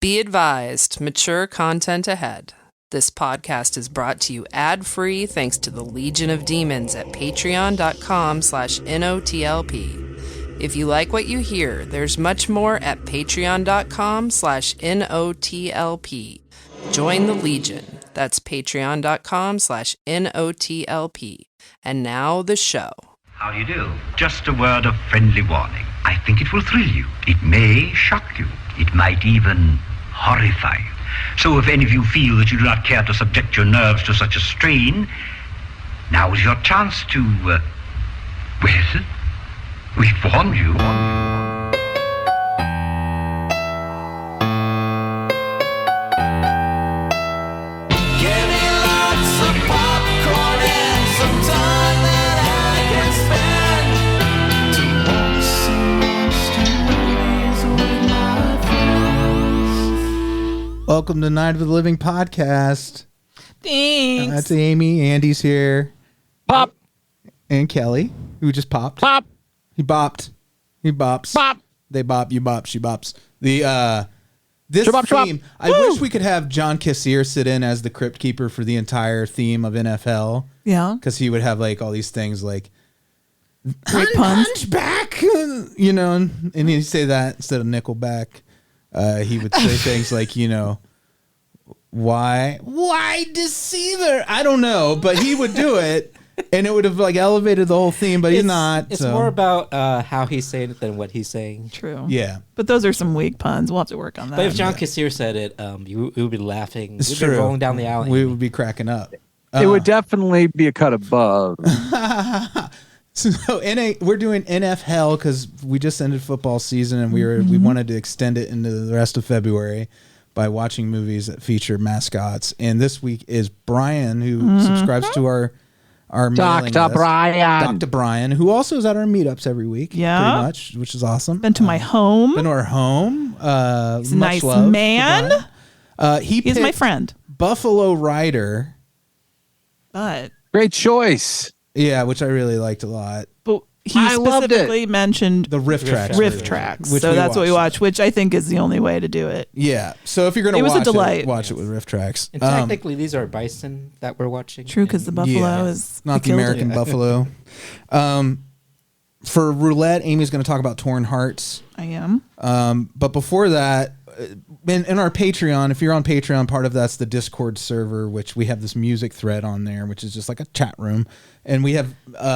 Be advised, mature content ahead. This podcast is brought to you ad-free thanks to the Legion of Demons at patreon.com/NOTLP. If you like what you hear, there's much more at patreon.com/NOTLP. Join the Legion. That's patreon.com/NOTLP. And now the show. How do you do? Just a word of friendly warning. I think it will thrill you. It may shock you. It might even horrify you. So if any of you feel that you do not care to subject your nerves to such a strain, now is your chance to, well, we've warned you. Welcome to Night of the Living podcast. Thanks. That's Amy. Andy's here. Pop. And Kelley, who just popped. Pop. He bopped. He bops. Pop. They bop. You bop. She bops. This Shabop, theme, shabop. I wish we could have John Gauthier sit in as the crypt keeper for the entire theme of NFL. Yeah. Because he would have like all these things like Great puns. Hunchback, you know, and he'd say that instead of Nickelback. He would say things like, you know, why deceiver? I don't know, but he would do it, and it would have like elevated the whole theme. But he's not. It's so. more about how he's saying it than what he's saying. True. Yeah, but those are some weak puns. We'll have to work on that. But if John Gauthier said it, you would be laughing. it's We'd true. be rolling down the alley. We would be cracking up. It would definitely be a cut above. So we're doing NFL because we just ended football season, and we wanted to extend it into the rest of February by watching movies that feature mascots. And this week is Brian, who subscribes to our mailing Dr. list. Brian. Dr. Brian, who also is at our meetups every week. Yeah. Pretty much, which is awesome. Been to my home. Been to our home. He's a much nice love to man. Brian. He's my friend. Buffalo Rider. But Great choice. Yeah, which I really liked a lot. he I loved it. specifically mentioned The Riff Tracks. riff version, tracks. which So we that's what we watched. watch, which I think is the only way to do it. Yeah. So if you're going to It was a watch delight. watch it with Riff Tracks. And technically, these are bison that we're watching. True, because the buffalo is not we the killed American it. buffalo. For roulette, Amy's going to talk about Torn Hearts. I am. But before that, in our Patreon, if you're on Patreon, part of that's the Discord server, which we have this music thread on there, which is just like a chat room. And we have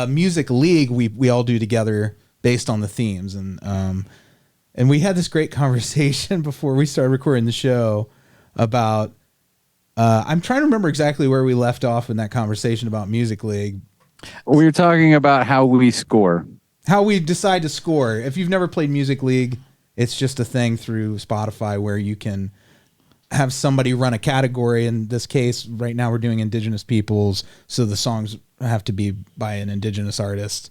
Music League we all do together based on the themes. And we had this great conversation before we started recording the show about, I'm trying to remember exactly where we left off in that conversation about Music League. We were talking about how we score. How we decide to score. If you've never played Music League, it's just a thing through Spotify where you can have somebody run a category. In this case, right now we're doing Indigenous peoples, so the songs have to be by an Indigenous artist.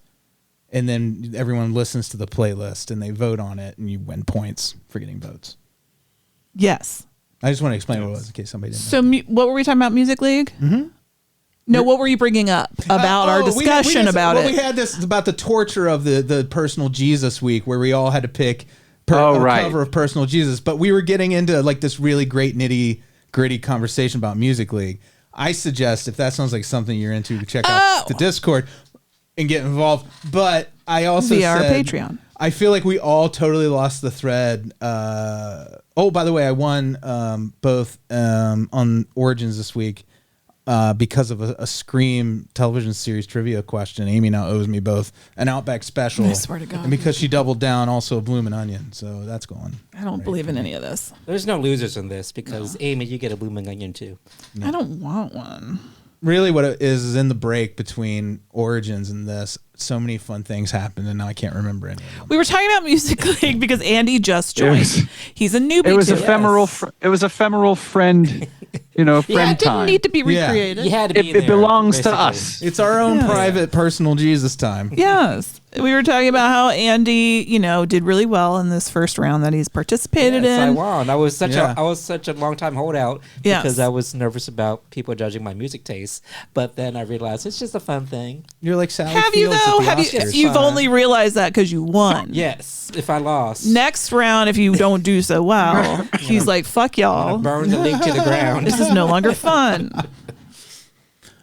And then everyone listens to the playlist and they vote on it, and you win points for getting votes. Yes. I just want to explain what it was in case somebody didn't know. So what were we talking about? Music League? Mm-hmm. No, what were you bringing up about our discussion about it? We had this about the torture of the Personal Jesus week, where we all had to pick a cover of Personal Jesus, but we were getting into like this really great nitty gritty conversation about Music League. I suggest if that sounds like something you're into, check out the Discord and get involved. But I also via our said, Patreon. I feel like we all totally lost the thread. Oh, by the way, I won both on Origins this week. Because of a Scream television series trivia question. Amy now owes me both an Outback special. I swear to God. And because she doubled down, also a Bloomin' Onion. So that's going. I don't believe in any of this. There's no losers in this because, Amy, you get a blooming onion too. I don't want one. Really what it is in the break between Origins and this, so many fun things happened, and now I can't remember any of them. We were talking about Music League because Andy just joined. He's a newbie. It was to ephemeral. It was ephemeral friend. Friend it didn't time. need to be recreated. You had to be It there, belongs to basically. us. It's our own private personal Jesus time. Yes. we were talking about how Andy, did really well in this first round that he's participated in. I won. I was such a long time holdout because I was nervous about people judging my music taste. But then I realized it's just a fun thing. You're like Sally Have Fields you though? at the Oscars. You've only realized that because you won. Yes, if I lost. Next round, if you don't do so well, he's like, "Fuck y'all." Burn the link to the ground. This is no longer fun.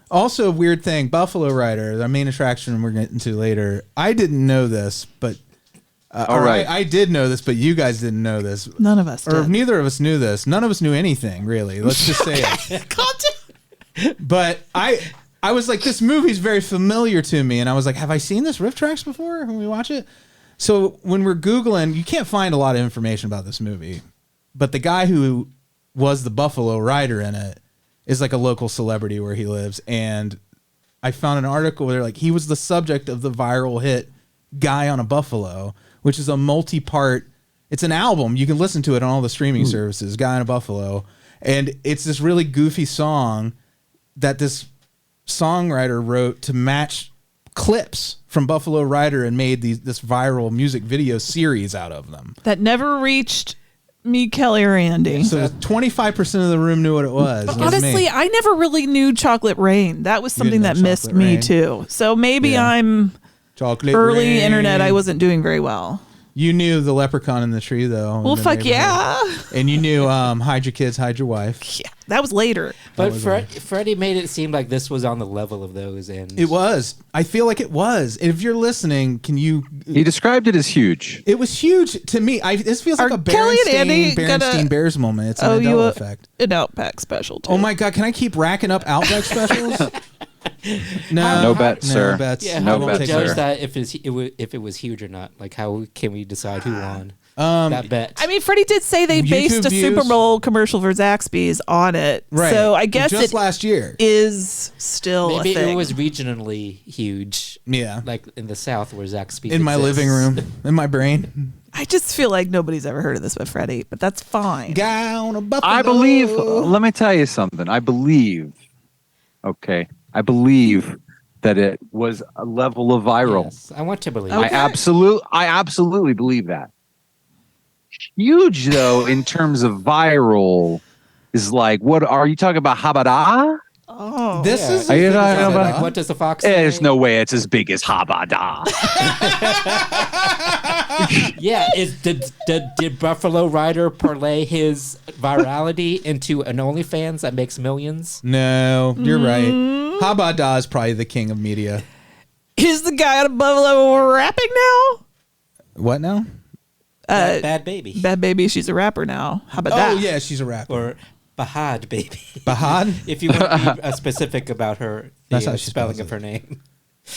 Also, a weird thing, Buffalo Rider, the main attraction we're getting to later. I didn't know this, but I did know this, but you guys didn't know this. None of us did. Neither of us knew this. None of us knew anything, really. Let's just say it. But I was like, this movie's very familiar to me, and I was like, have I seen this riff tracks before when we watch it? So when we're Googling, you can't find a lot of information about this movie, but the guy who was the Buffalo Rider in it is like a local celebrity where he lives. And I found an article where like he was the subject of the viral hit Guy on a Buffalo, which is a multi-part, it's an album. You can listen to it on all the streaming services, Guy on a Buffalo. And it's this really goofy song that this songwriter wrote to match clips from Buffalo Rider and made this viral music video series out of them. That never reached me, Kelley, or Andy. So 25% of the room knew what it was. But honestly, I never really knew Chocolate Rain. That was something that missed me too. So maybe I'm Chocolate early Rain. internet. I wasn't doing very well. You knew the leprechaun in the tree, though. Well, fuck yeah. And you knew hide your kids, hide your wife. Yeah, that was later. But Freddie made it seem like this was on the level of those. And it was. I feel like it was. If you're listening, can you... He described it as huge. It was huge to me. This feels like a Kelley and Andy Berenstain Bears moment. It's an Mandela effect. An Outback special, too. Oh, my God. Can I keep racking up Outback specials? No bet, sir. No bets. Yeah, no how do we bet, judge sir. that if it was huge or not? Like, how can we decide who won that bet? I mean, Freddie did say they based a Super Bowl commercial for Zaxby's on it. Right. So I guess just last year is still Maybe a thing. it was regionally huge. Yeah. Like in the South where Zaxby's in my exists. living room, in my brain. I just feel like nobody's ever heard of this with Freddie, but that's fine. Guy on a Buffalo. I believe, let me tell you something. I believe that it was a level of viral. Yes, I want to believe. Okay. I absolutely believe that. Huge though, in terms of viral, is like, what are you talking about? Habada? Oh, This is. Are you talking about? Like, what does the fox say? There's no way it's as big as Habada. Yeah, did Buffalo Rider parlay his virality into an OnlyFans that makes millions? No, you're right. Habada is probably the king of media. Is the guy out of Buffalo rapping now? What now? Bad Baby. Bad Baby, she's a rapper now. How about Oh, that? yeah, she's a rapper. Or Bahad Baby. Bahad? If you want to be specific about her, That's how the she spelling spells of her name.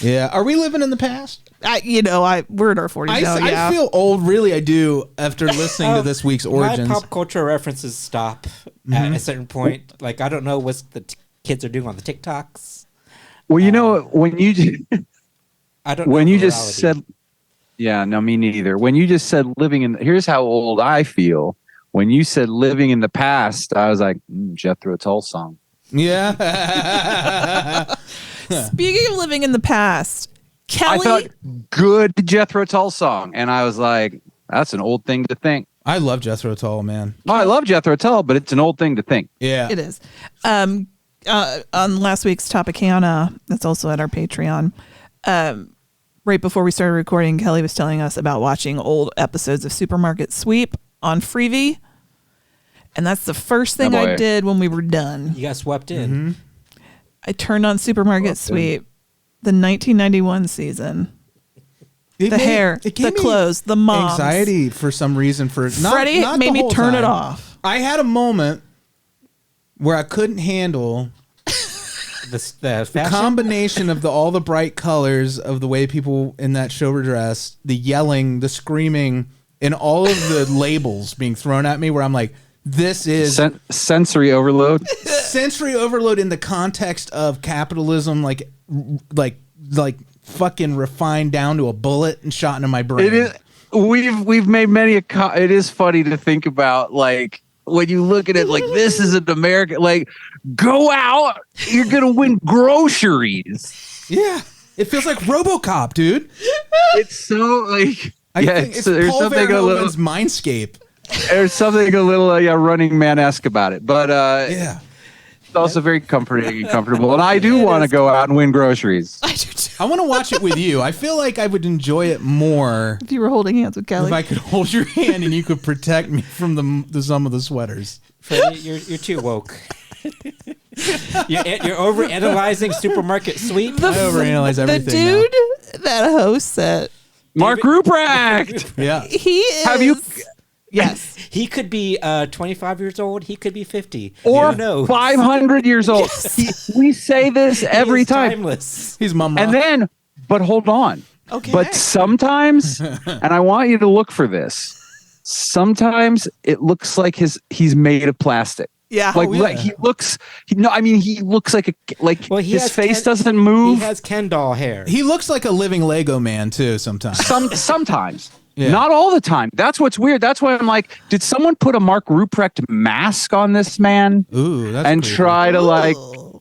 Yeah. Are we living in the past? We're in our 40s now, yeah. I feel old, really, I do, after listening to this week's Origins. My pop culture references stop at a certain point. Like, I don't know what the kids are doing on the TikToks. Well, you know, when you I don't know when you virality. just said, yeah, no, me neither. When you just said living in, here's how old I feel. When you said living in the past, I was like, Jethro Tull song. Yeah. Speaking of living in the past, Kelley. I thought good Jethro Tull song, and I was like, that's an old thing to think. I love Jethro Tull, man. Oh, I love Jethro Tull, but it's an old thing to think. Yeah. It is. On last week's Topicana, that's also at our Patreon, right before we started recording, Kelley was telling us about watching old episodes of Supermarket Sweep on Freevee. And that's the first thing I did when we were done. You got swept in. Mm-hmm. I turned on Supermarket Sweep, the 1991 season. The hair, the clothes, the moms. Anxiety for some reason. Freddie made me turn it off. I had a moment where I couldn't handle the combination of all the bright colors of the way people in that show were dressed, the yelling, the screaming, and all of the labels being thrown at me where I'm like, this is sensory overload. Sensory overload in the context of capitalism, like fucking refined down to a bullet and shot into my brain. It is. We've made many. It is funny to think about, like, when you look at it, like, this is an American. Like, go out, you're gonna win groceries. Yeah. It feels like RoboCop, dude. It's so like It's there's Paul something a little Verhoeven's Mindscape. there's something a little Running Man-esque about it, but Yeah. it's also very comforting and comfortable. And I do want to go out and win groceries. I do too. I want to watch it with you. I feel like I would enjoy it more If you were holding hands with Kelley. if I could hold your hand and you could protect me from the some of the sweaters. Freddie, you're too woke. You're over analyzing supermarket sweep. I overanalyze everything. The dude that hosts it, Mark Ruprecht. Yeah. he is. Have you Yes. He could be 25 years old. He could be 50. or Who knows? 500 years old? We say this every He is time. Timeless. He's mama. And then, but hold on. Okay. But sometimes, and I want you to look for this. Sometimes it looks like he's made of plastic. Yeah. Like he looks. He looks like Well, he his has face doesn't move. He has Ken doll hair. he looks like a living Lego man too sometimes. Sometimes. Yeah. Not all the time. That's what's weird. That's why I'm like, did someone put a Mark Ruprecht mask on this man Ooh, that's and creepy. try to like? Ooh.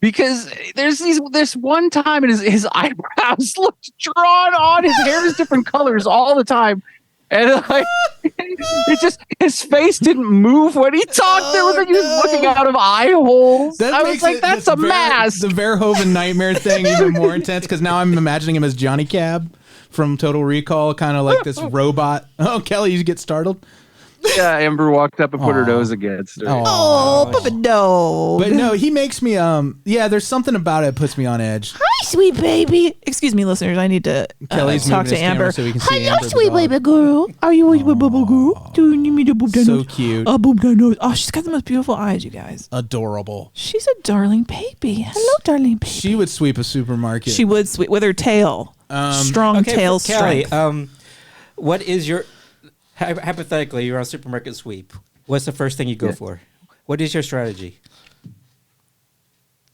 Because there's this one time and his eyebrows looked drawn on. His hair is different colors all the time. And like it just his face didn't move when he talked. It was like he was looking out of eye holes. That I makes was like, it- that's a mask. The Verhoeven nightmare thing even more intense because now I'm imagining him as Johnny Cab from Total Recall, kind of like this robot. Oh, Kelley, you get startled. Yeah, Amber walked up and put her Aw. nose against her. Oh, Papa, no. But no, he makes me there's something about it that puts me on edge. Hi, sweet baby. Excuse me, listeners. I need to Kelly's talk moving to his camera Amber. so we can see Hello, Amber the sweet dog. baby girl. Are you a bubble girl? Do you need me to boop that So nose? cute. Boop that nose. Oh, she's got the most beautiful eyes, you guys. Adorable. She's a darling baby. Hello, darling baby. She would sweep a supermarket. She would sweet with her tail. Strong Okay, tail Kelley, strength. what is your hypothetically? You're on supermarket sweep. What's the first thing you go for? What is your strategy?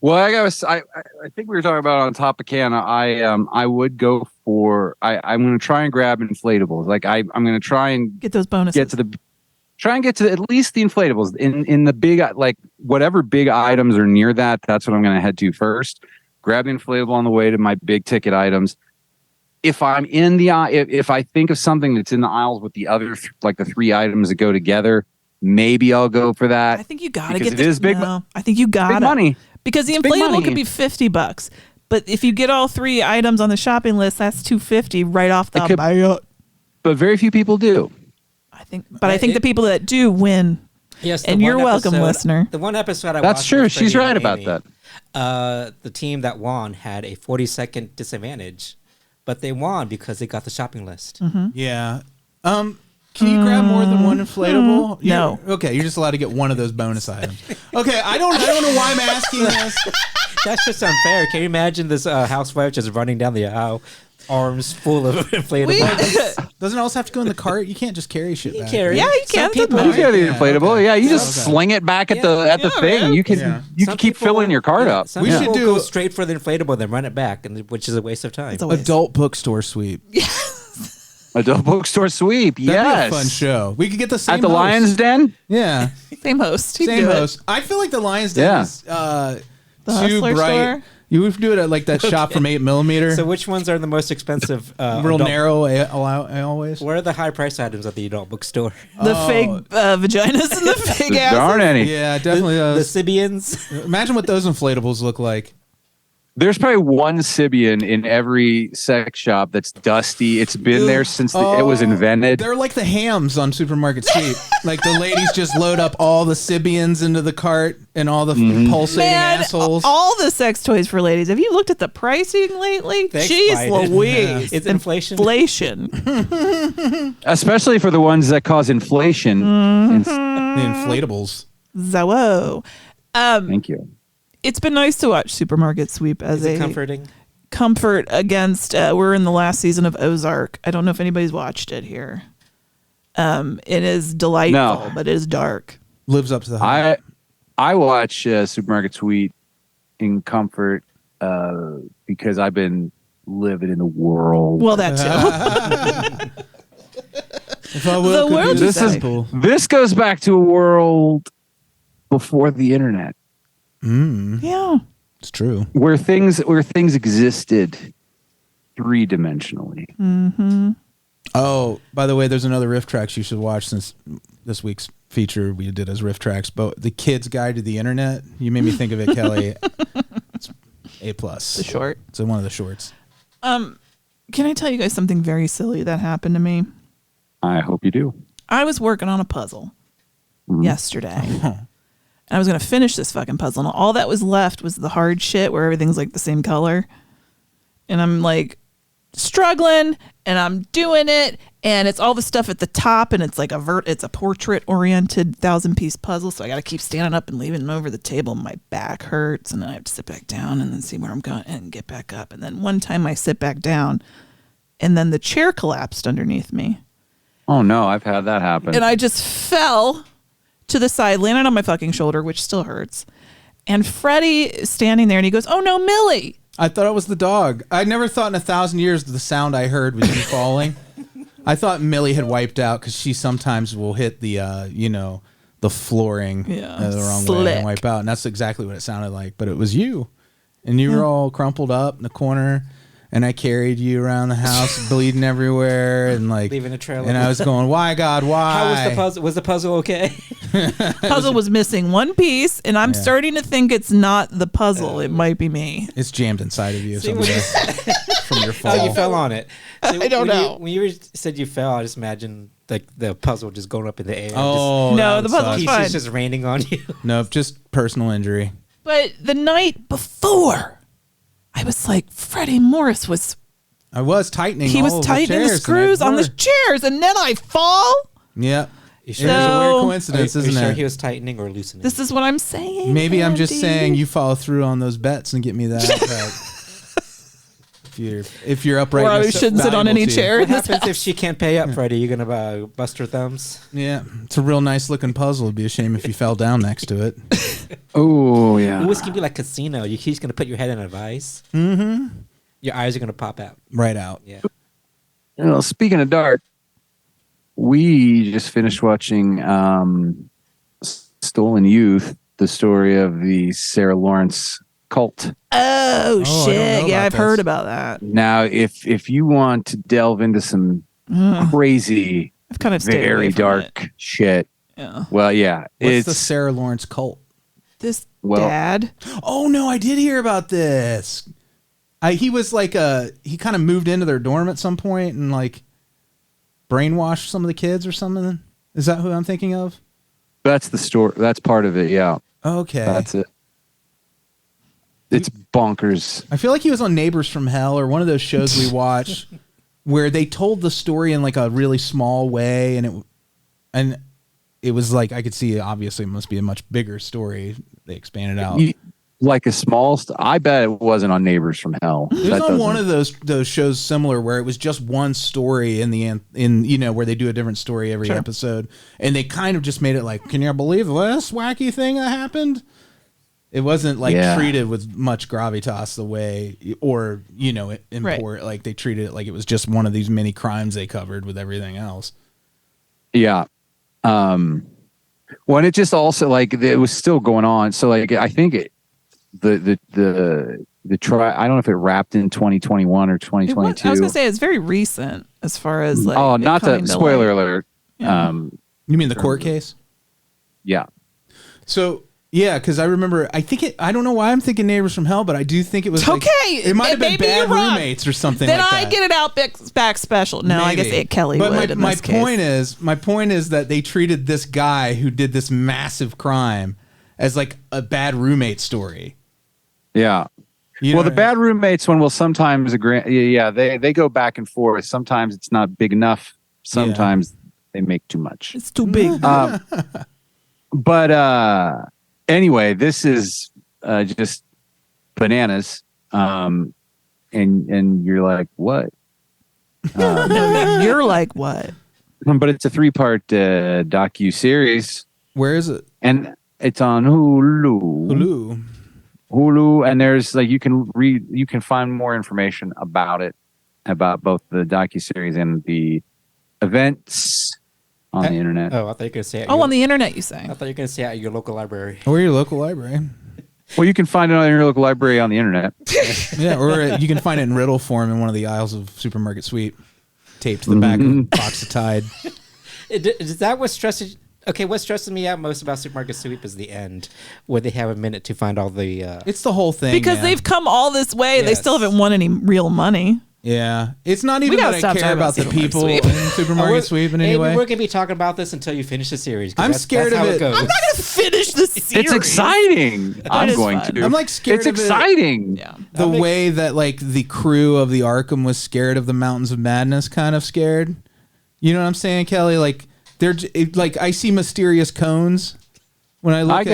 Well, I think we were talking about on Topicana. I would go for I'm going to try and grab inflatables. Like I'm going to try and Get those bonuses. get to at least the inflatables in the big, like whatever big items are near that. That's what I'm going to head to first. Grab the inflatable on the way to my big ticket items. If I'm in the if I think of something that's in the aisles with the other like the three items that go together, maybe I'll go for that. I think you gotta because get it is big. No, I think you gotta Big money. because the It's big inflatable money. could be $50, but if you get all three items on the shopping list, that's $250 right off the bat. But very few people do. I think the people that do win. Yes, the And you're one welcome, episode- listener. The one episode I That's watched true. with She's Freddie right and about Amy, that. The team that won had a 40-second disadvantage, but they won because they got the shopping list. Yeah. Can you grab more than one inflatable? No. Okay, you're just allowed to get one of those bonus items. Okay, I don't know why I'm asking this. That's just unfair. Can you imagine this housewife just running down the aisle, arms full of inflatables? Doesn't it also have to go in the cart? You can't just carry shit back. carry. Yeah, you Some can. people- You get the Yeah, inflatable. okay. Yeah, you just Okay. sling it back at the thing. man. You can Yeah. you Some can keep people- filling your cart up. Some We people should do- go straight for the inflatable, then run it back, which is a waste of time. It's a waste. Adult bookstore sweep. Adult bookstore sweep. That'd Yes. be a fun show. We could get the same At the host. Lion's Den. Yeah, Same host. He'd same do it. host. I feel like the Lion's Den Yeah. is The too Hustler bright. store? You would do it at like that shop from 8mm. So which ones are the most expensive? Real adult- narrow always. What are the high price items at the adult bookstore? The fake vaginas and the fake There asses. aren't any. Yeah, definitely The those. Sibians. Imagine what those inflatables look like. There's probably one Sibian in every sex shop that's dusty. It's been there since it was invented. They're like the hams on Supermarket Sweep. Like the ladies just load up all the Sibians into the cart and all the pulsating Man, assholes. all the sex toys for ladies. Have you looked at the pricing lately? Thanks, Jeez Biden. Louise. It's inflation. Inflation. Especially for the ones that cause inflation. The inflatables. Zoe. Thank you. It's been nice to watch Supermarket Sweep as Is it a comforting? comfort against. We're in the last season of Ozark. I don't know if anybody's watched it here. It is delightful, No. but it is dark. Lives up to the hype. I watch Supermarket Sweep in comfort because I've been living in the world. Well, that too. If I The could world be is this like- simple. This goes back to a world before the internet, Yeah. It's true. where things existed 3-dimensionally. Mm-hmm. Oh, by the way, there's another riff tracks you should watch since this week's feature we did as riff tracks. But The Kid's Guide to the Internet. You made me think of it, Kelley. It's A+. The short. It's one of the shorts. Can I tell you guys something very silly that happened to me? I hope you do. I was working on a puzzle yesterday. And I was going to finish this fucking puzzle. And all that was left was the hard shit where everything's like the same color. And I'm like struggling and I'm doing it. And it's all the stuff at the top. And it's like it's a portrait oriented 1,000-piece puzzle. So I got to keep standing up and leaving it over the table. My back hurts. And then I have to sit back down and then see where I'm going and get back up. And then one time I sit back down and then the chair collapsed underneath me. Oh, no, I've had that happen. And I just fell to the side, landed on my fucking shoulder, which still hurts. And Freddie is standing there and he goes, "Oh no, Millie." I thought it was the dog. I never thought in 1,000 years the sound I heard was you falling. I thought Millie had wiped out because she sometimes will hit the, the flooring the wrong way and wipe out. And that's exactly what it sounded like. But it was you. And you were all crumpled up in the corner. And I carried you around the house, bleeding everywhere, and like leaving a trail. And I was going, "Why, God, why?" How was the puzzle? Was the puzzle okay? Puzzle was missing one piece, and I'm starting to think it's not the puzzle. It might be me. It's jammed inside of you somewhere from your fall. Oh, you fell on it. I don't know. When you said you fell, I just imagined like the puzzle just going up in the air. Oh, no, the puzzle's fine. Pieces just raining on you. Nope, just personal injury. But the night before, I was like, Freddie Morris was. I was tightening. He was tightening the screws on the chairs, and then I fall. Yeah. You sure? It was a weird coincidence, are you isn't sure it? he was tightening or loosening? This is what I'm saying. Maybe I'm just Andy. saying you follow through on those bets and get me that. If you're upright, or I shouldn't sit on any chair. What happens if she can't pay up, Freddie? You're gonna bust her thumbs? Yeah, it's a real nice looking puzzle. It'd be a shame if you fell down next to it. Oh yeah. It was gonna be like casino. He's gonna put your head in a vice. Mm-hmm. Your eyes are gonna pop out. Right out. Yeah. Well, speaking of dark, we just finished watching Stolen Youth, the story of the Sarah Lawrence cult. Oh shit! Yeah, I've heard this. about that. Now, if you want to delve into some crazy, I've kind of stayed away very from dark it. shit, Yeah. well, yeah, What's the Sarah Lawrence cult? This Well- dad. Oh no, I did hear about this. He was like he kind of moved into their dorm at some point and like brainwashed some of the kids or something. Is that who I'm thinking of? that's the story. That's part of it. Yeah, Okay. that's it. It's bonkers. I feel like he was on Neighbors from Hell or one of those shows we watch where they told the story in like a really small way and it was like I could see obviously it must be a much bigger story. They expanded out. Like a small. I bet it wasn't on Neighbors from Hell. It was on one of those shows similar where it was just one story in the end, where they do a different story every episode, and they kind of just made it like, can you believe this wacky thing that happened? It wasn't like treated with much gravitas the way, or import like they treated it like it was just one of these many crimes they covered with everything else. Yeah. Well, and it just also like it was still going on. So like I think the try. I don't know if it wrapped in 2021 or 2022. I was gonna say it's very recent as far as like. Oh, not the spoiler alert. Yeah. You mean the court case? Yeah. So. Yeah, because I remember. I don't know why I'm thinking Neighbors from Hell, but I do think it was okay. It might have been Bad Roommates or something. Then like I that. get it out back special. No, Maybe. I guess Kelley but would. my point is that they treated this guy who did this massive crime as like a bad roommate story. Yeah. Well, the bad roommates one will sometimes agree. Yeah, they go back and forth. Sometimes it's not big enough. Sometimes they make too much. It's too big. But anyway, this is just bananas. And you're like, what? No, you're like, what? But it's a 3-part docu-series. Where is it? And it's on Hulu. And there's like you can find more information about it, about both the docu-series and the events on the internet. Oh, I thought you were going to say it. On the internet, you say? I thought you were going to say it at your local library. Or your local library. Well, you can find it on your local library on the internet. Yeah, or you can find it in riddle form in one of the aisles of Supermarket Sweep, taped to the back of a box of Tide. Is that what stresses? Okay, what stresses me out most about Supermarket Sweep is the end, where they have a minute to find all the. It's the whole thing because they've come all this way. They still haven't won any real money. Yeah, it's not even that I care about the people in Supermarket Sweep in any way. We're gonna be talking about this until you finish the series. I'm scared of it. I'm not gonna finish the series. It's exciting. I'm going to. I'm like scared. It's exciting. Yeah. The way that like the crew of the Arkham was scared of the Mountains of Madness, kind of scared. You know what I'm saying, Kelly? Like they're like I see mysterious cones when I look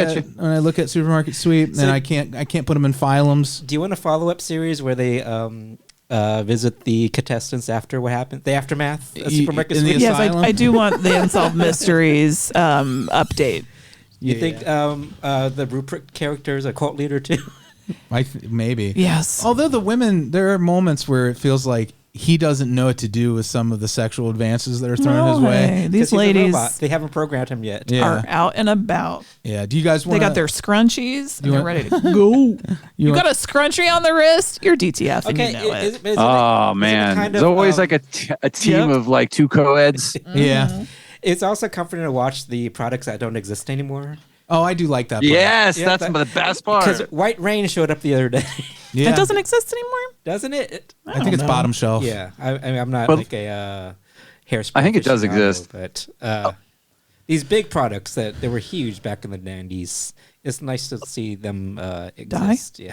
at Supermarket Sweep, and I can't put them in phylums. Do you want a follow-up series where they visit the contestants after what happened, the aftermath of Supermarket Sweep? Yes, I do want the Unsolved Mysteries update. You think the Rupert character is a cult leader too? Maybe. Yes. Although the women, there are moments where it feels like he doesn't know what to do with some of the sexual advances that are thrown his way. These ladies, they haven't programmed him yet. Are out and about. Yeah. Do you guys want? They got their scrunchies and they're ready to go. You got a scrunchie on the wrist? You're DTF and you know it. Man, there's always like a team of like two co-eds. Yeah. It's also comforting to watch the products that don't exist anymore. Oh, I do like that part. Yes, that's the best part. Because White Rain showed up the other day. Yeah. It doesn't exist anymore? Doesn't it? I think it's bottom shelf. Yeah. I'm not like a hairspray. I think it does exist. But these big products that they were huge back in the 90s, it's nice to see them exist. Yeah.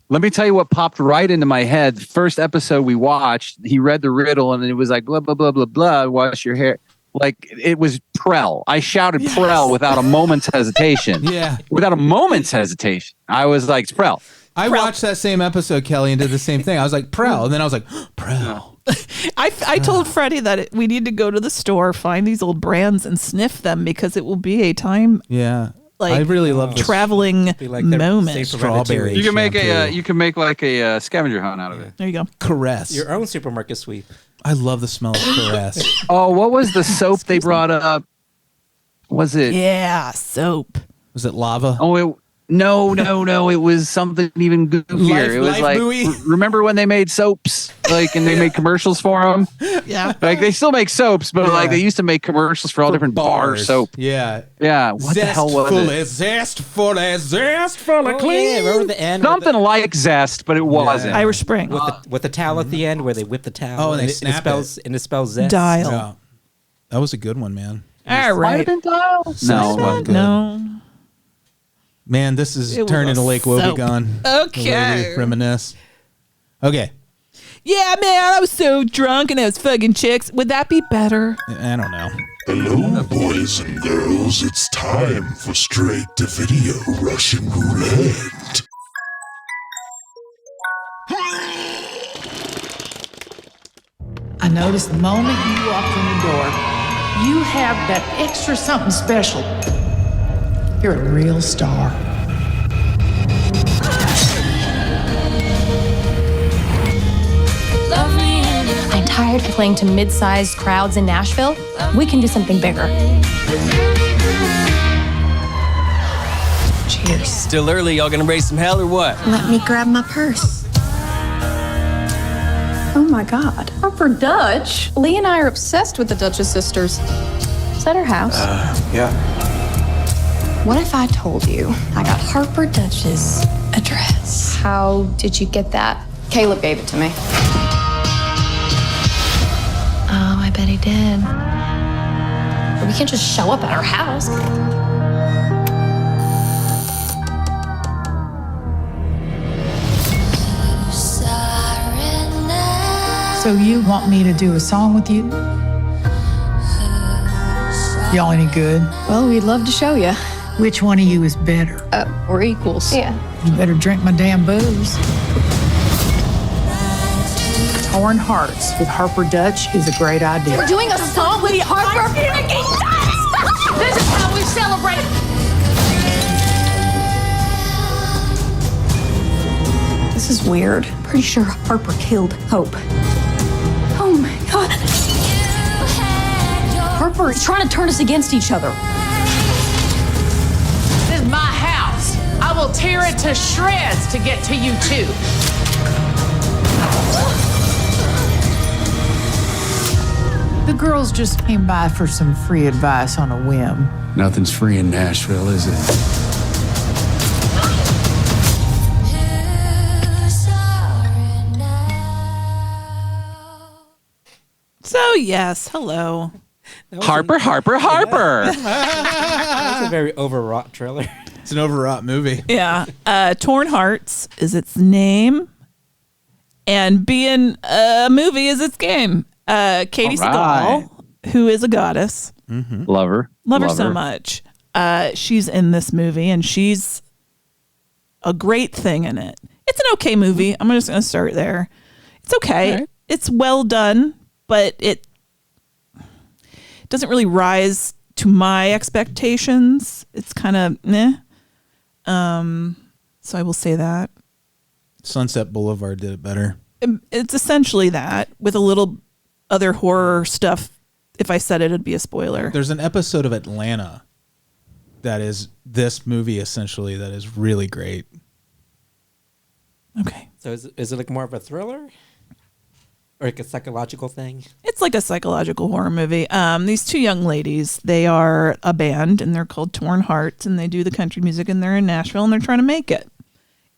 Let me tell you what popped right into my head. The first episode we watched, he read the riddle and it was like, blah, blah, blah, blah, blah, wash your hair. Like, it was Prel. I shouted Prel without a moment's hesitation. Yeah. Without a moment's hesitation. I was like, it's Prel. I watched that same episode, Kelly, and did the same thing. I was like, Prel. And then I was like, Prel. I told Freddie that we need to go to the store, find these old brands, and sniff them because it will be a time. Yeah. Like, I really love this. Traveling moment. Strawberry. You can make like a scavenger hunt out of it. There you go. Caress. Your own Supermarket Sweep. I love the smell of Caress. Oh, what was the soap they brought up? Was it? Yeah, soap. Was it lava? Oh, no. It was something even goofier. It was like, remember when they made soaps? Like, and they made commercials for them? Yeah. Like, they still make soaps, but like, they used to make commercials for all different bar soap. Yeah. Yeah. What the hell was it? Zestfully clean. Yeah, remember the end? Something like Zest, but it wasn't. Irish Spring. With the towel at the end where they whip the towel. Oh, and it spells Zest. Dial. Yeah. That was a good one, man. All right. Might have been Dial? No, it wasn't good. No. Man, this is turning to Lake Wobegon. Okay. Reminisce. Okay. Yeah, man, I was so drunk and I was fucking chicks. Would that be better? I don't know. Hello, boys and girls. It's time for straight-to-video Russian roulette. I noticed the moment you walked in the door, you have that extra something special. You're a real star. I'm tired of playing to mid-sized crowds in Nashville. We can do something bigger. Cheers. Still early, y'all gonna raise some hell or what? Let me grab my purse. Oh my God. Harper Dutch? Lee and I are obsessed with the Dutchess sisters. Is that her house? Yeah. What if I told you I got Harper Dutch's address? How did you get that? Caleb gave it to me. Oh, I bet he did. But we can't just show up at our house. So you want me to do a song with you? Y'all any good? Well, we'd love to show you. Which one of you is better? We're equals. Yeah. You better drink my damn booze. Torn Hearts with Harper Dutch is a great idea. We're doing a song with Harper freaking Dutch! This is how we celebrate. This is weird. Pretty sure Harper killed Hope. Oh my God. Harper is trying to turn us against each other. This is my house. I will tear it it to shreds to get to you, too. The girls just came by for some free advice on a whim. Nothing's free in Nashville, is it? So, yes, hello. Harper. That's a very overwrought trailer. It's an overwrought movie. Yeah. Torn Hearts is its name, and being a movie is its game. Katie Seagal, who is a goddess. Mm-hmm. Love her so much. She's in this movie, and she's a great thing in it. It's an okay movie. I'm just going to start there. It's okay. Right. It's well done, but it doesn't really rise to my expectations. It's kind of meh. So I will say that. Sunset Boulevard did it better. It's essentially that with a little other horror stuff. If I said it, it'd be a spoiler. There's an episode of Atlanta that is this movie essentially that is really great. Okay. So is it like more of a thriller? Or like a psychological thing? It's like a psychological horror movie. These two young ladies, they are a band and they're called Torn Hearts, and they do the country music, and they're in Nashville and they're trying to make it.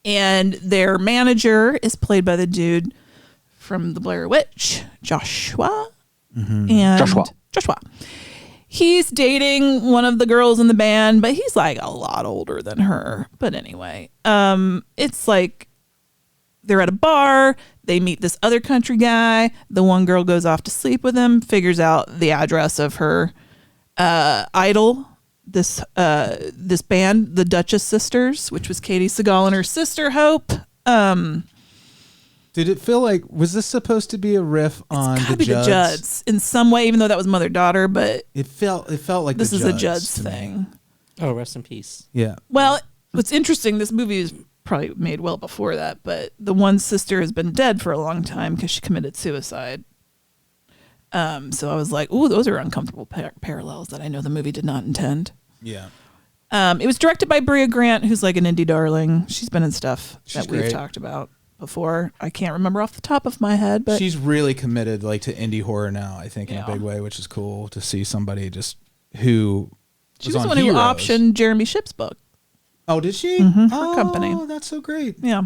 And their manager is played by the dude from The Blair Witch, Joshua. Mm-hmm. And Joshua. He's dating one of the girls in the band, but he's like a lot older than her. But anyway, it's like they're at a bar. They meet this other country guy. The one girl goes off to sleep with him, figures out the address of her idol, this band, the Duchess Sisters, which was Katie Seagal and her sister Hope. Did it feel like, was this supposed to be a riff on the Judds in some way, even though that was mother-daughter, but it felt like this the is Judds a Judds to thing. me. Oh, rest in peace. Yeah. Well, what's interesting, this movie is probably made well before that, but the one sister has been dead for a long time because she committed suicide. So I was like, ooh, those are uncomfortable parallels that I know the movie did not intend. Yeah. It was directed by Brea Grant, who's like an indie darling. She's been in stuff that we've great. talked about before. I can't remember off the top of my head, but she's really committed like to indie horror now, I think, in a big way, which is cool to see somebody just who she was the one who optioned Jeremy Shipp's book. Oh, did she? Mm-hmm, her company. Oh, that's so great. Yeah.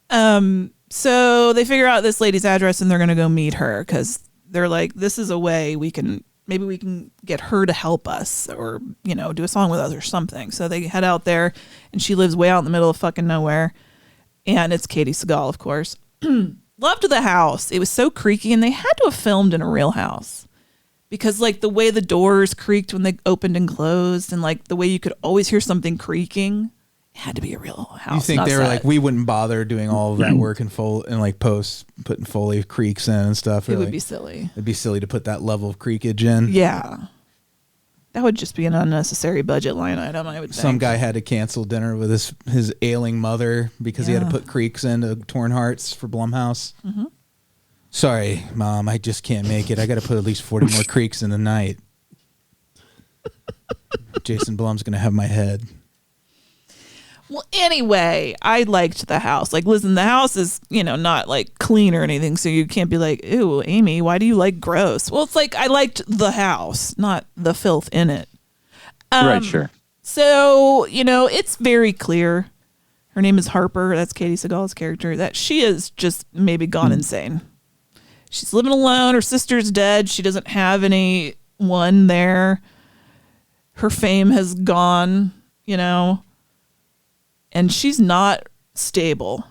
So they figure out this lady's address and they're going to go meet her because they're like, this is a way maybe we can get her to help us or, do a song with us or something. So they head out there and she lives way out in the middle of fucking nowhere. And it's Katie Seagal, of course. Loved the house. It was so creaky, and they had to have filmed in a real house because, like, the way the doors creaked when they opened and closed, and like the way you could always hear something creaking, it had to be a real house. You think they were like, we wouldn't bother doing all of that work and post putting Foley creaks in and stuff? It would be silly. It'd be silly to put that level of creakage in. Yeah. That would just be an unnecessary budget line item, I would think. Some guy had to cancel dinner with his ailing mother because he had to put creaks into Torn Hearts for Blumhouse. Mm-hmm. Sorry, Mom, I just can't make it. I got to put at least 40 more creaks in the night. Jason Blum's going to have my head. Well, anyway, I liked the house. Like, listen, the house is, not like clean or anything. So you can't be like, ew, Amy, why do you like gross? Well, it's like I liked the house, not the filth in it. Right, sure. So, it's very clear. Her name is Harper. That's Katie Seagal's character. That she is just maybe gone insane. She's living alone. Her sister's dead. She doesn't have anyone there. Her fame has gone, and she's not stable.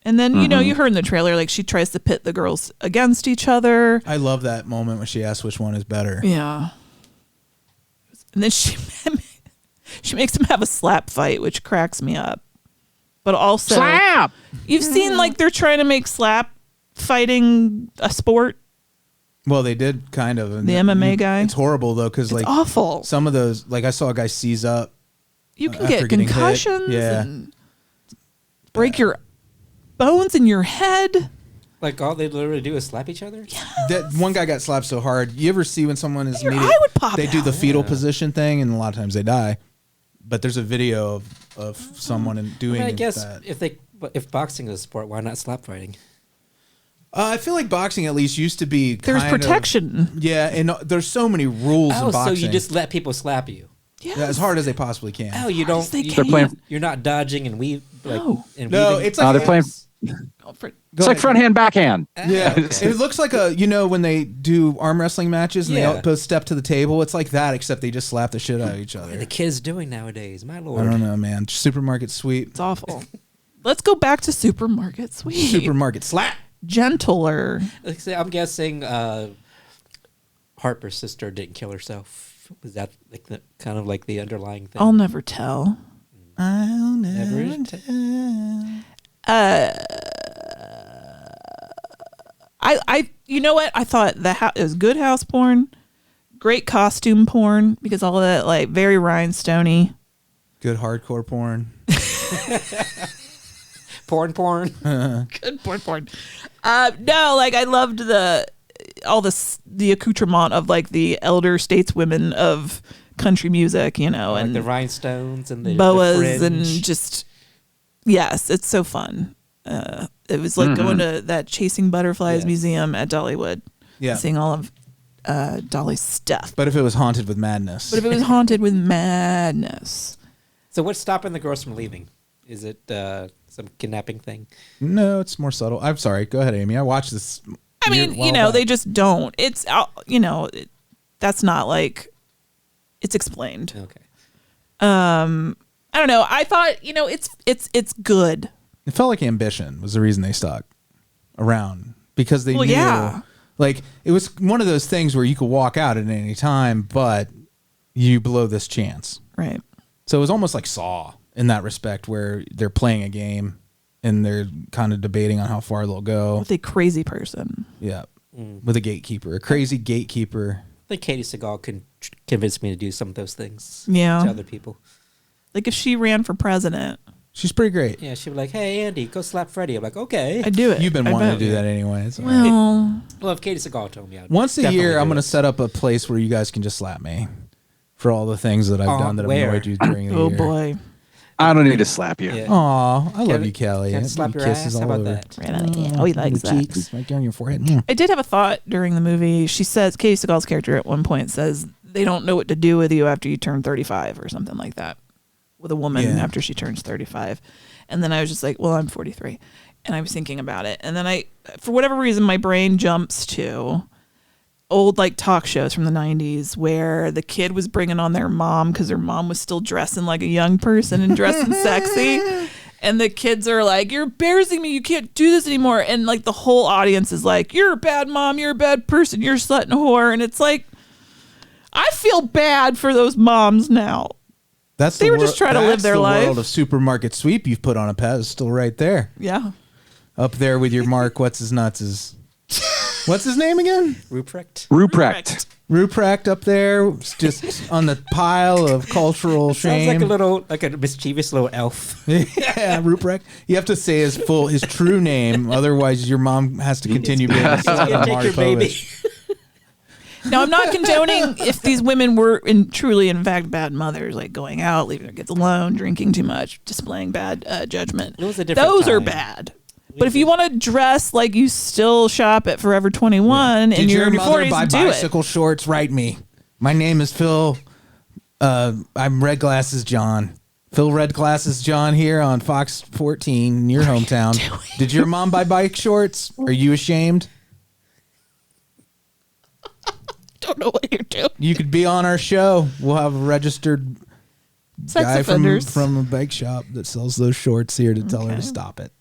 And then, you heard in the trailer, like she tries to pit the girls against each other. I love that moment when she asks which one is better. Yeah. And then she makes them have a slap fight, which cracks me up. But also, slap! You've seen like they're trying to make slap fighting a sport. Well, they did kind of. The MMA guy. It's horrible though, because like awful. Some of those, like I saw a guy seize up. You can get concussions and break your bones in your head. Like all they literally do is slap each other? Yes. That one guy got slapped so hard. You ever see when someone is your eye would pop they do the fetal position thing, and a lot of times they die. but there's a video of someone doing I guess that. if boxing is a sport, why not slap fighting? I feel like boxing at least used to be There's protection. Yeah, and there's so many rules in boxing. So you just let people slap you. Yes. Yeah, as hard as they possibly can. Oh, you don't. They're playing. You're not dodging and No. It's like they're playing. It's like front hand, backhand. Yeah, it looks like when they do arm wrestling matches and they all both step to the table. It's like that, except they just slap the shit out of each other. What are the kids doing nowadays? My lord. I don't know, man. Supermarket sweep. It's awful. Let's go back to supermarket sweep. Supermarket slap. Gentler. I'm guessing Harper's sister didn't kill herself. Was that like kind of like the underlying thing? I'll never tell. I'll never tell. I you know what? I thought it was good house porn, great costume porn, because all of that like very rhinestoney. Good hardcore porn. porn. Good porn. No, like I loved the accoutrement of like the elder stateswomen of country music, you know, like and the rhinestones and the boas the and just yes, it's so fun. It was like going to that Chasing Butterflies museum at Dollywood, seeing all of Dolly's stuff. But if it was haunted with madness. So what's stopping the girls from leaving? Is it some kidnapping thing? No, it's more subtle. I'm sorry. Go ahead, Amy. I watched this. I mean, they just don't. It's that's not like it's explained. Okay. I don't know. I thought it's good. It felt like ambition was the reason they stuck around, because they knew, like, it was one of those things where you could walk out at any time, but you blow this chance. Right. So it was almost like Saw in that respect, where they're playing a game and they're kind of debating on how far they'll go. With a crazy person. Yeah. With a gatekeeper, a crazy gatekeeper. I think Katie Seagal can convince me to do some of those things to other people. Like if she ran for president. She's pretty great. Yeah, she'd be like, "Hey, Andy, go slap Freddie." I'm like, "Okay." I do it. You've been wanting to do that anyway. Well, if Katie Seagal told me, once a year, I'm going to set up a place where you guys can just slap me for all the things that I've done that have annoyed you during the year. Oh, boy. I don't need to slap you. Yeah. Aw, I love you, Kelly. Can I slap your ass? How about that? Oh, he likes that. Cheeks, right down your forehead. I did have a thought during the movie. She says, Katie Seagal's character at one point says, they don't know what to do with you after you turn 35 or something like that. With a woman after she turns 35. And then I was just like, well, I'm 43. And I was thinking about it. And then for whatever reason, my brain jumps to old like talk shows from the 90s where the kid was bringing on their mom because their mom was still dressing like a young person and dressing sexy. And the kids are like, you're embarrassing me. You can't do this anymore. And like the whole audience is like, you're a bad mom. You're a bad person. You're a slut and a whore. And it's like, I feel bad for those moms now. They were just trying to live their life. The world of supermarket sweep you've put on a pedestal right there. Yeah. Up there with your Mark, what's his nuts? What's his name again? Ruprecht up there, just on the pile of cultural shame. Sounds like a mischievous little elf. Yeah, Ruprecht. You have to say his true name, otherwise your mom has to continue being a take your baby. Now, I'm not condoning if these women were truly, in fact, bad mothers, like going out, leaving their kids alone, drinking too much, displaying bad judgment. It was a different Those time. are bad. But if you want to dress like you still shop at Forever 21 and you're in your 40s, buy do bicycle shorts? Write me. My name is Phil. I'm Red Glasses John. Phil Red Glasses John here on Fox 14 in your hometown. Did your mom buy bike shorts? Are you ashamed? Don't know what you're doing. You could be on our show. We'll have a registered Sex guy offenders from a bike shop that sells those shorts here to tell her to stop it.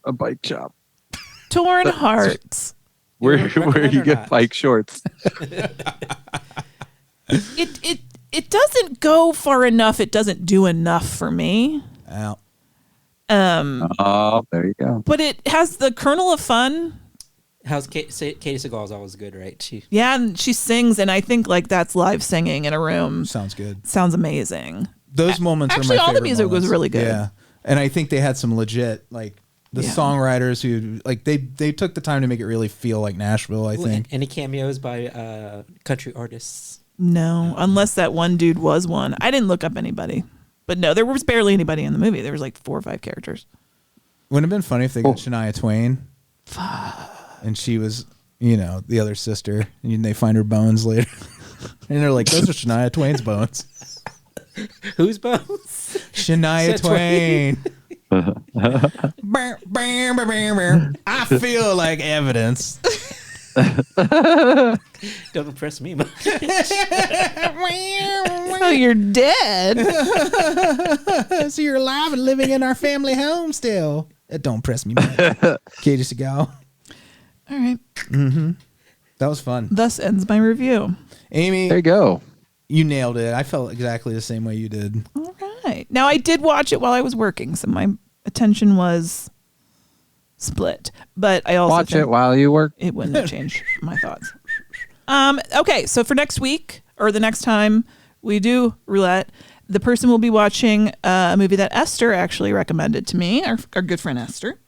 A bike shop. Torn hearts. Where you get bike shorts? It doesn't go far enough. It doesn't do enough for me. Out. Oh, there you go. But it has the kernel of fun. Katie Seagal is always good, right? And she sings, and I think like that's live singing in a room. Sounds good. Sounds amazing. Those moments are my actually all the favorite music moments. was really good. Yeah, and I think they had some legit like the songwriters who like they took the time to make it really feel like Nashville. I think. Any cameos by country artists? No, unless that one dude was one. I didn't look up anybody. But no, there was barely anybody in the movie. There was like 4 or 5 characters. Wouldn't have been funny if they got Shania Twain. And she was, the other sister. And they find her bones later. And they're like, those are Shania Twain's bones. Whose bones? Shania Twain. I feel like evidence. Don't impress me much. Oh, you're dead. So you're alive and living in our family home still. That don't impress me much. Katie Seagal. All right. Mm-hmm. That was fun. Thus ends my review. Amy. There you go. You nailed it. I felt exactly the same way you did. All right. Now, I did watch it while I was working, so my attention was split. But I also watch it while you work. It wouldn't have changed my thoughts. Okay, so for next week, or the next time we do roulette, the person will be watching a movie that Esther actually recommended to me, our good friend Esther.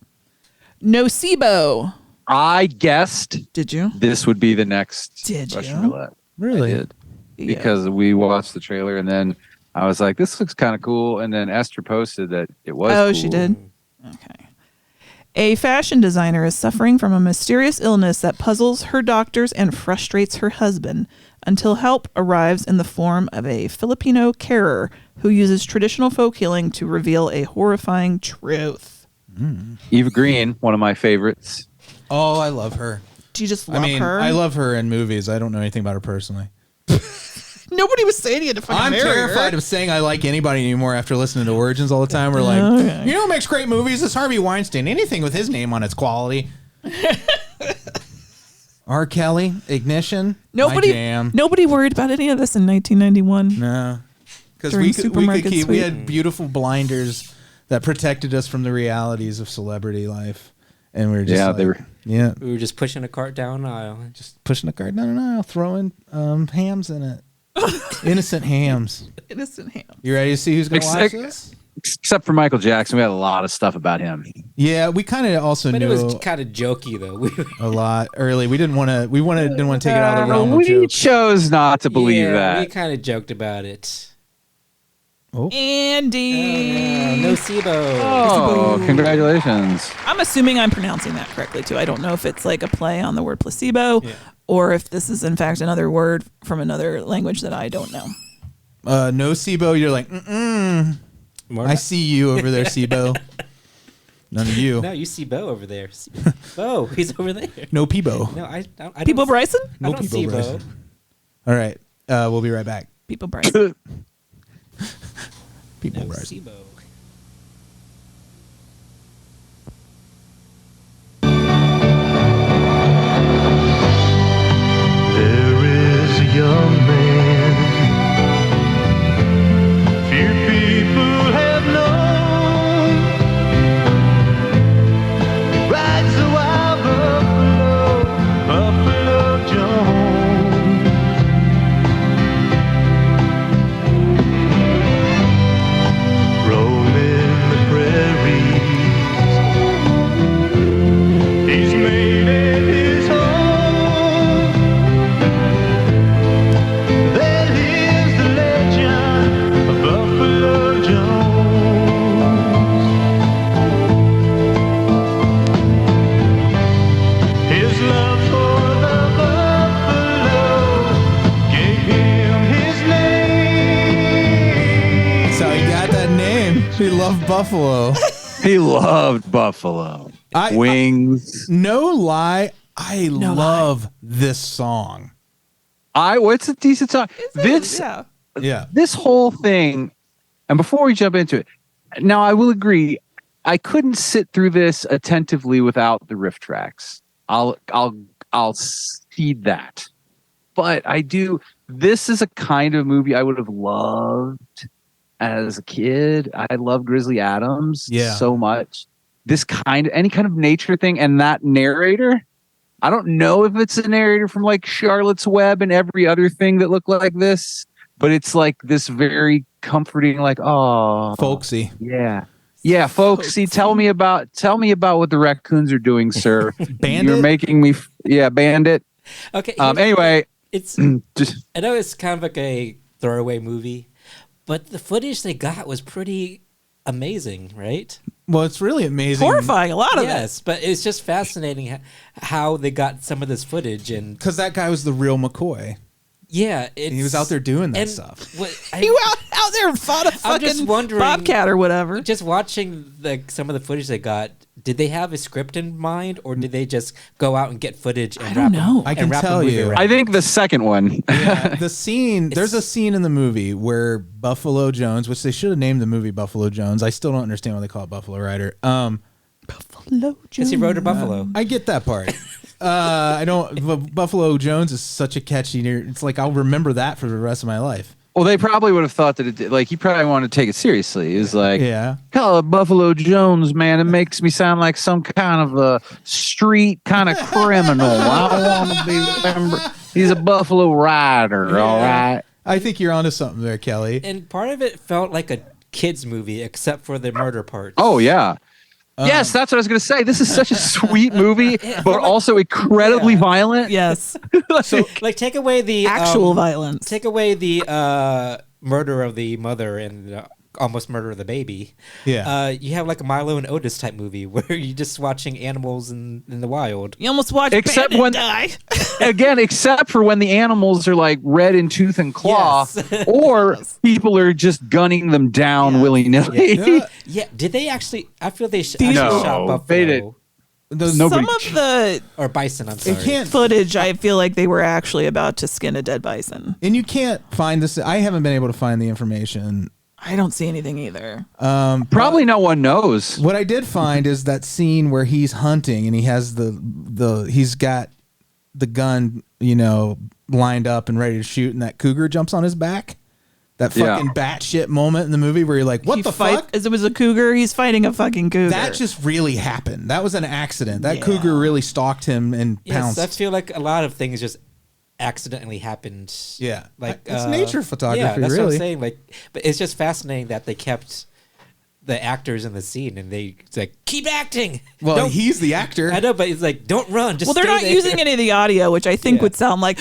Nocebo. I guessed. Did you? This would be the next Did Russian you? roulette. Really? I did. Because we watched the trailer and then I was like, this looks kind of cool. And then Esther posted that it was cool. She did? Okay. A fashion designer is suffering from a mysterious illness that puzzles her doctors and frustrates her husband until help arrives in the form of a Filipino carer who uses traditional folk healing to reveal a horrifying truth. Eva Green, one of my favorites. Oh, I love her. Do you just love her? I love her in movies. I don't know anything about her personally. Nobody was saying you had to fucking I'm marry terrified her. of saying I like anybody anymore after listening to Origins all the time. We're like, you know what makes great movies? It's Harvey Weinstein. Anything with his name on it's quality. R. Kelly, Ignition. Nobody worried about any of this in 1991. No. Because we had beautiful blinders that protected us from the realities of celebrity life. And we were just we were just pushing a cart down an aisle. Just pushing a cart down an aisle, throwing hams in it. Innocent hams. Innocent hams. You ready to see who's going to watch this? Except for Michael Jackson, we had a lot of stuff about him. Yeah, we kind of also knew. But it was kind of jokey though. A lot early. We didn't want to. Didn't want to take it out of the realm of We jokes. chose not to believe that. We kind of joked about it. Oh. Andy. Nocebo. Oh, congratulations. I'm assuming I'm pronouncing that correctly too. I don't know if it's like a play on the word placebo or if this is in fact another word from another language that I don't know. Nocebo, you're like, I see you over there, Sibo. None of you. No, you see Bo over there. Bo, he's over there. No Peebo. No, I Peebo Bryson? I don't see Bo. All right. We'll be right back. Peebo Bryson. People Bryson. There is a young man few people have known. He rides the wild Buffalo Jones. Rolling the prairies, he's made it his home. There lives the legend of Buffalo Jones. His love for the buffalo gave him his name. So he got that name. He loved Buffalo. He loved Buffalo. Wings. No lie. I love this song. It's a decent song. This whole thing, and before we jump into it, now I will agree, I couldn't sit through this attentively without the riff tracks. I'll cede that. But I do. This is a kind of movie I would have loved as a kid. I love Grizzly Adams so much. This any kind of nature thing, and that narrator, I don't know if it's a narrator from like Charlotte's Web and every other thing that looked like this, but it's like this very comforting, like, oh, folksy. Yeah, folksy. Tell me about what the raccoons are doing, sir. Bandit? You're making me Bandit. Okay. Anyway, It's I know it's kind of like a throwaway movie, but the footage they got was pretty amazing, right? Well, it's really amazing. Horrifying, a lot of it. Yes, but it's just fascinating how they got some of this footage, and because that guy was the real McCoy. Yeah, he was out there doing that stuff. He out there and fought a fucking bobcat or whatever. Just watching some of the footage they got, did they have a script in mind, or did they just go out and get footage? And I don't know. I can tell you. I think the second one. Yeah, the scene. There's a scene in the movie where Buffalo Jones, which they should have named the movie Buffalo Jones. I still don't understand why they call it Buffalo Rider. Buffalo Jones. Because he rode a buffalo. I get that part. I don't. Buffalo Jones is such a catchy. It's like I'll remember that for the rest of my life. Well, they probably would have thought that he probably wanted to take it seriously. He was like, yeah, call it Buffalo Jones, man. It makes me sound like some kind of a street kind of criminal. I want to be remembered. He's a Buffalo Rider, yeah. All right. I think you're onto something there, Kelley. And part of it felt like a kid's movie, except for the murder part. Oh, yeah. Yes, that's what I was going to say. This is such a sweet movie, but also incredibly violent. Yes. So, take away the actual violence. Take away the murder of the mother and almost murder of the baby. Yeah. You have like a Milo and Otis type movie where you're just watching animals in the wild. You almost watch Bandit die. Again, except for when the animals are like red in tooth and claw, or people are just gunning them down willy-nilly. Yeah. Did they actually? I feel they shot buffalo. They did. Some of the or bison. I'm sorry. Footage. I feel like they were actually about to skin a dead bison, and you can't find this. I haven't been able to find the information. I don't see anything either. Probably no one knows. What I did find is that scene where he's hunting and he has he's got the gun, lined up and ready to shoot, and that cougar jumps on his back. That fucking batshit moment in the movie where you're like, what the fuck? As it was a cougar, he's fighting a fucking cougar. That just really happened. That was an accident. That cougar really stalked him and pounced. I feel like a lot of things just accidentally happened. Yeah, like it's nature photography. Yeah, that's really. what I'm saying. But it's just fascinating that they kept the actors in the scene, and it's like, keep acting. Well, he's the actor. I know, but it's like, don't run. Just they're not there. using any of the audio, which I think would sound like.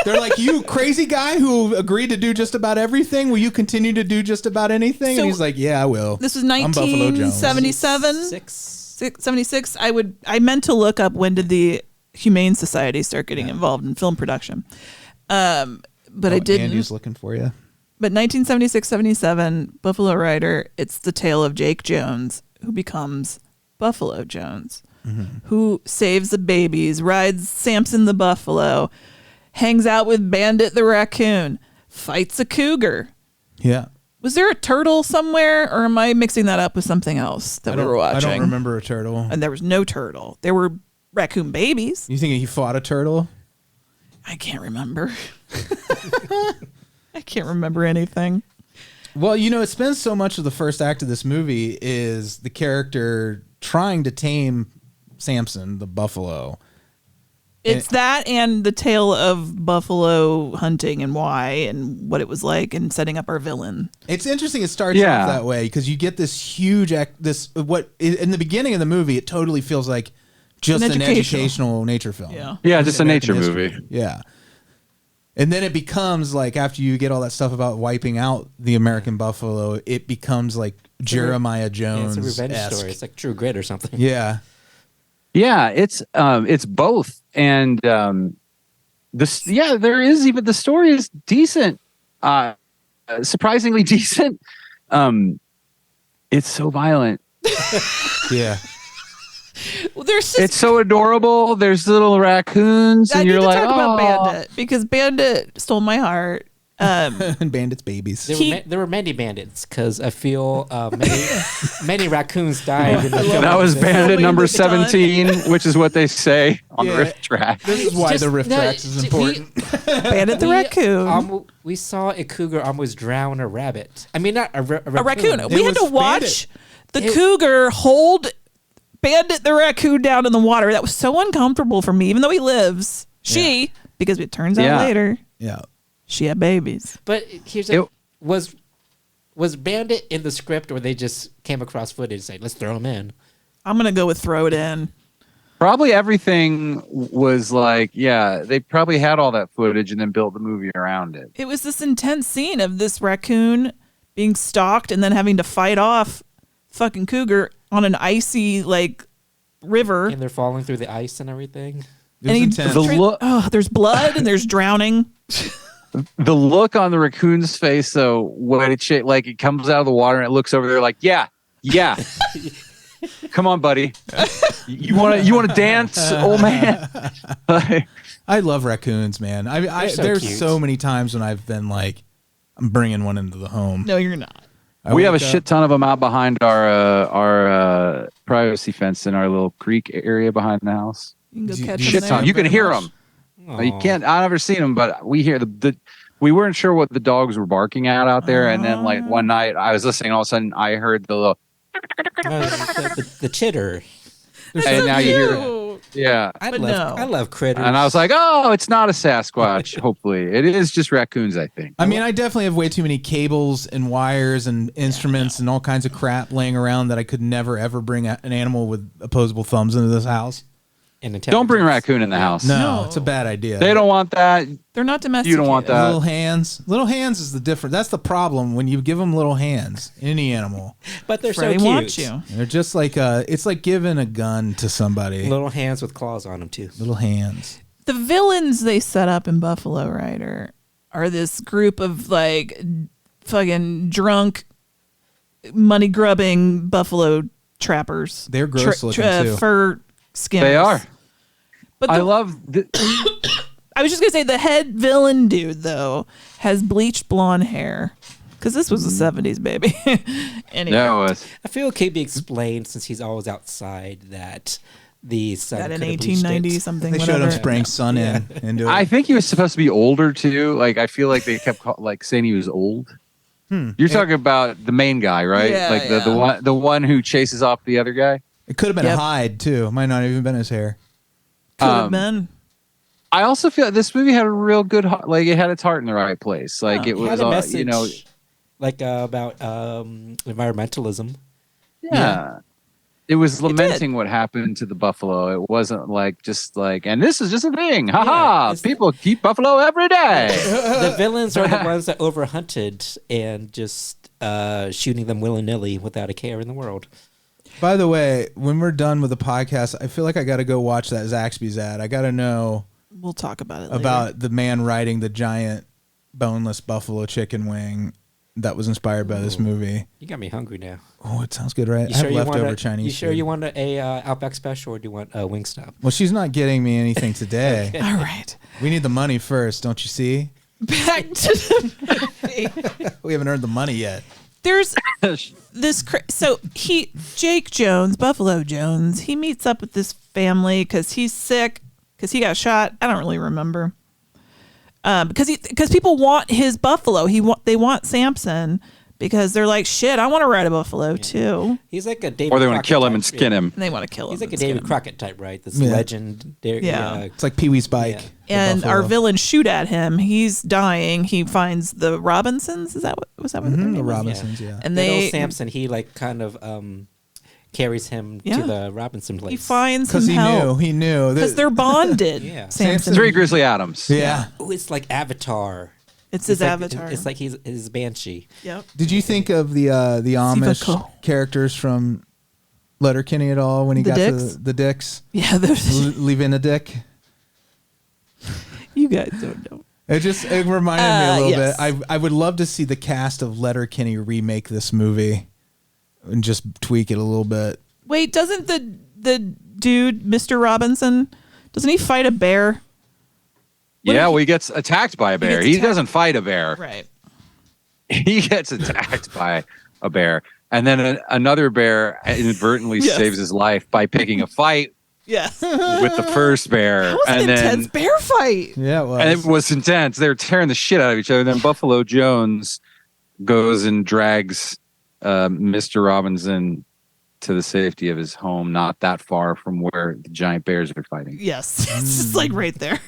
They're like, you crazy guy who agreed to do just about everything. Will you continue to do just about anything? So, and he's like, yeah, I will. This was 1977, 76. I meant to look up when did the Humane Society start getting involved in film production, but I didn't. Andy's looking for you. But 1976-77, Buffalo Rider, it's the tale of Jake Jones, who becomes Buffalo Jones, who saves the babies, rides Samson the buffalo, hangs out with Bandit the raccoon, fights a cougar. Yeah. Was there a turtle somewhere, or am I mixing that up with something else that we were watching? I don't remember a turtle. And there was no turtle. There were raccoon babies. You think he fought a turtle? I can't remember. I can't remember anything. Well, it spends so much of the first act of this movie is the character trying to tame Samson, the buffalo. It's that and the tale of buffalo hunting and why and what it was like and setting up our villain. It's interesting it starts off that way because you get this huge in the beginning of the movie, it totally feels like just an educational nature film. Yeah, just a nature movie. Yeah. And then it becomes like, after you get all that stuff about wiping out the American buffalo, it becomes like Jeremiah Jones. It's a revenge story. It's like True Grit or something. Yeah. Yeah, it's both. And there is even, the story is decent. Surprisingly decent. It's so violent. Yeah. Well, it's so adorable. There's little raccoons, and you're like, talk about Bandit, because Bandit stole my heart. And Bandit's babies. There were many bandits because I feel many raccoons died. In the that was Bandit number 17, which is what they say on the riff track. This is why the riff tracks is important. Bandit the raccoon. We saw a cougar almost drown a rabbit. I mean, not a raccoon. We had to watch the cougar hold Bandit the raccoon down in the water. That was so uncomfortable for me, even though he lives. Because it turns out later. Yeah. She had babies. But here's was Bandit in the script, or they just came across footage saying, let's throw him in? I'm going to go with throw it in. Probably everything was like, they probably had all that footage and then built the movie around it. It was this intense scene of this raccoon being stalked and then having to fight off fucking cougar on an icy river. And they're falling through the ice and everything. And there's blood and there's drowning. The look on the raccoon's face, though, when it comes out of the water and it looks over there like, yeah. Come on, buddy. You want to dance, old man? I love raccoons, man. There's so many times when I've been like, I'm bringing one into the home. No, you're not. We have a shit ton of them out behind our privacy fence in our little creek area behind the house. You can go catch shit them ton. there. You can hear them. You can't. I've never seen them, but we hear we weren't sure what the dogs were barking at out there, and then one night I was listening, and all of a sudden I heard the little the chitter. And now you hear it. Yeah. I love critters. And I was like, oh, it's not a Sasquatch, hopefully. It is just raccoons, I think. I mean, I definitely have way too many cables and wires and instruments and all kinds of crap laying around that I could never, ever bring an animal with opposable thumbs into this house. Don't bring a raccoon in the house. No, it's a bad idea. They don't want that. They're not domesticated. You don't want that. Little hands. Little hands is the difference. That's the problem when you give them little hands. Any animal. But they're Freddie so cute. wants you. They're just like it's like giving a gun to somebody. Little hands with claws on them too. Little hands. The villains they set up in Buffalo Rider are this group of fucking drunk, money grubbing buffalo trappers. They're gross looking too. Fur skinners. They are. But I love. I was just gonna say the head villain dude though has bleached blonde hair because this was the 70s, baby. Anyway, No, it was. I feel it could be explained since he's always outside that the sun that in could have bleached 1890 it. something. They whatever. showed him spraying sun into it. I think he was supposed to be older too. Like I feel like they kept saying he was old. You're talking about the main guy, right? Yeah, the one who chases off the other guy. It could have been Hyde too. Might not have even been his hair. Could have been. I also feel this movie had a real good it had its heart in the right place. It was had a message, about environmentalism. Yeah. It was lamenting what happened to the buffalo. It wasn't and this is just a thing. Ha people keep buffalo every day. The villains are the ones that overhunted and just shooting them willy-nilly without a care in the world. By the way, when we're done with the podcast, I feel like I got to go watch that Zaxby's ad. I got to know. We'll talk about it about the man riding the giant boneless buffalo chicken wing that was inspired by this movie. You got me hungry now. Oh, it sounds good, right? I have leftover Chinese You sure food. you want a Outback special or do you want a Wingstop? Well, she's not getting me anything today. All right. We need the money first, don't you see? Back to the movie. We haven't earned the money yet. There's this. Jake Jones, Buffalo Jones, he meets up with this family because he's sick because he got shot. I don't really remember. Because people want his buffalo. They want Samson because they're like, shit, I want to ride a buffalo too. He's like a David. Or they want to kill him type, and skin him. And they want to kill him. He's like a David Crockett type, right? This legend. It's like Pee-wee's bike. Yeah. And buffalo. our villains shoot at him. He's dying. He finds the Robinsons. Was that what their name the was? Robinsons? Yeah. And Samson, he kind of carries him to the Robinson place. He finds him help. He knew because they're bonded. Samson. Three Grizzly Adams. Yeah. Oh, it's like Avatar. It's his avatar. It's like he's his banshee. Yep. Did you think of the Amish characters from Letterkenny at all when he got the dicks? Yeah, leaving a dick. You guys don't know. It reminded me a little bit. I would love to see the cast of Letterkenny remake this movie and just tweak it a little bit. Wait, doesn't the dude, Mr. Robinson, doesn't he fight a bear? He gets attacked by a bear. He doesn't fight a bear. Right. He gets attacked by a bear. And then another bear inadvertently saves his life by picking a fight with the first bear. That was an intense bear fight. Yeah, it was. And it was intense. They were tearing the shit out of each other. Then Buffalo Jones goes and drags Mr. Robinson to the safety of his home, not that far from where the giant bears are fighting. Yes. It's just like right there.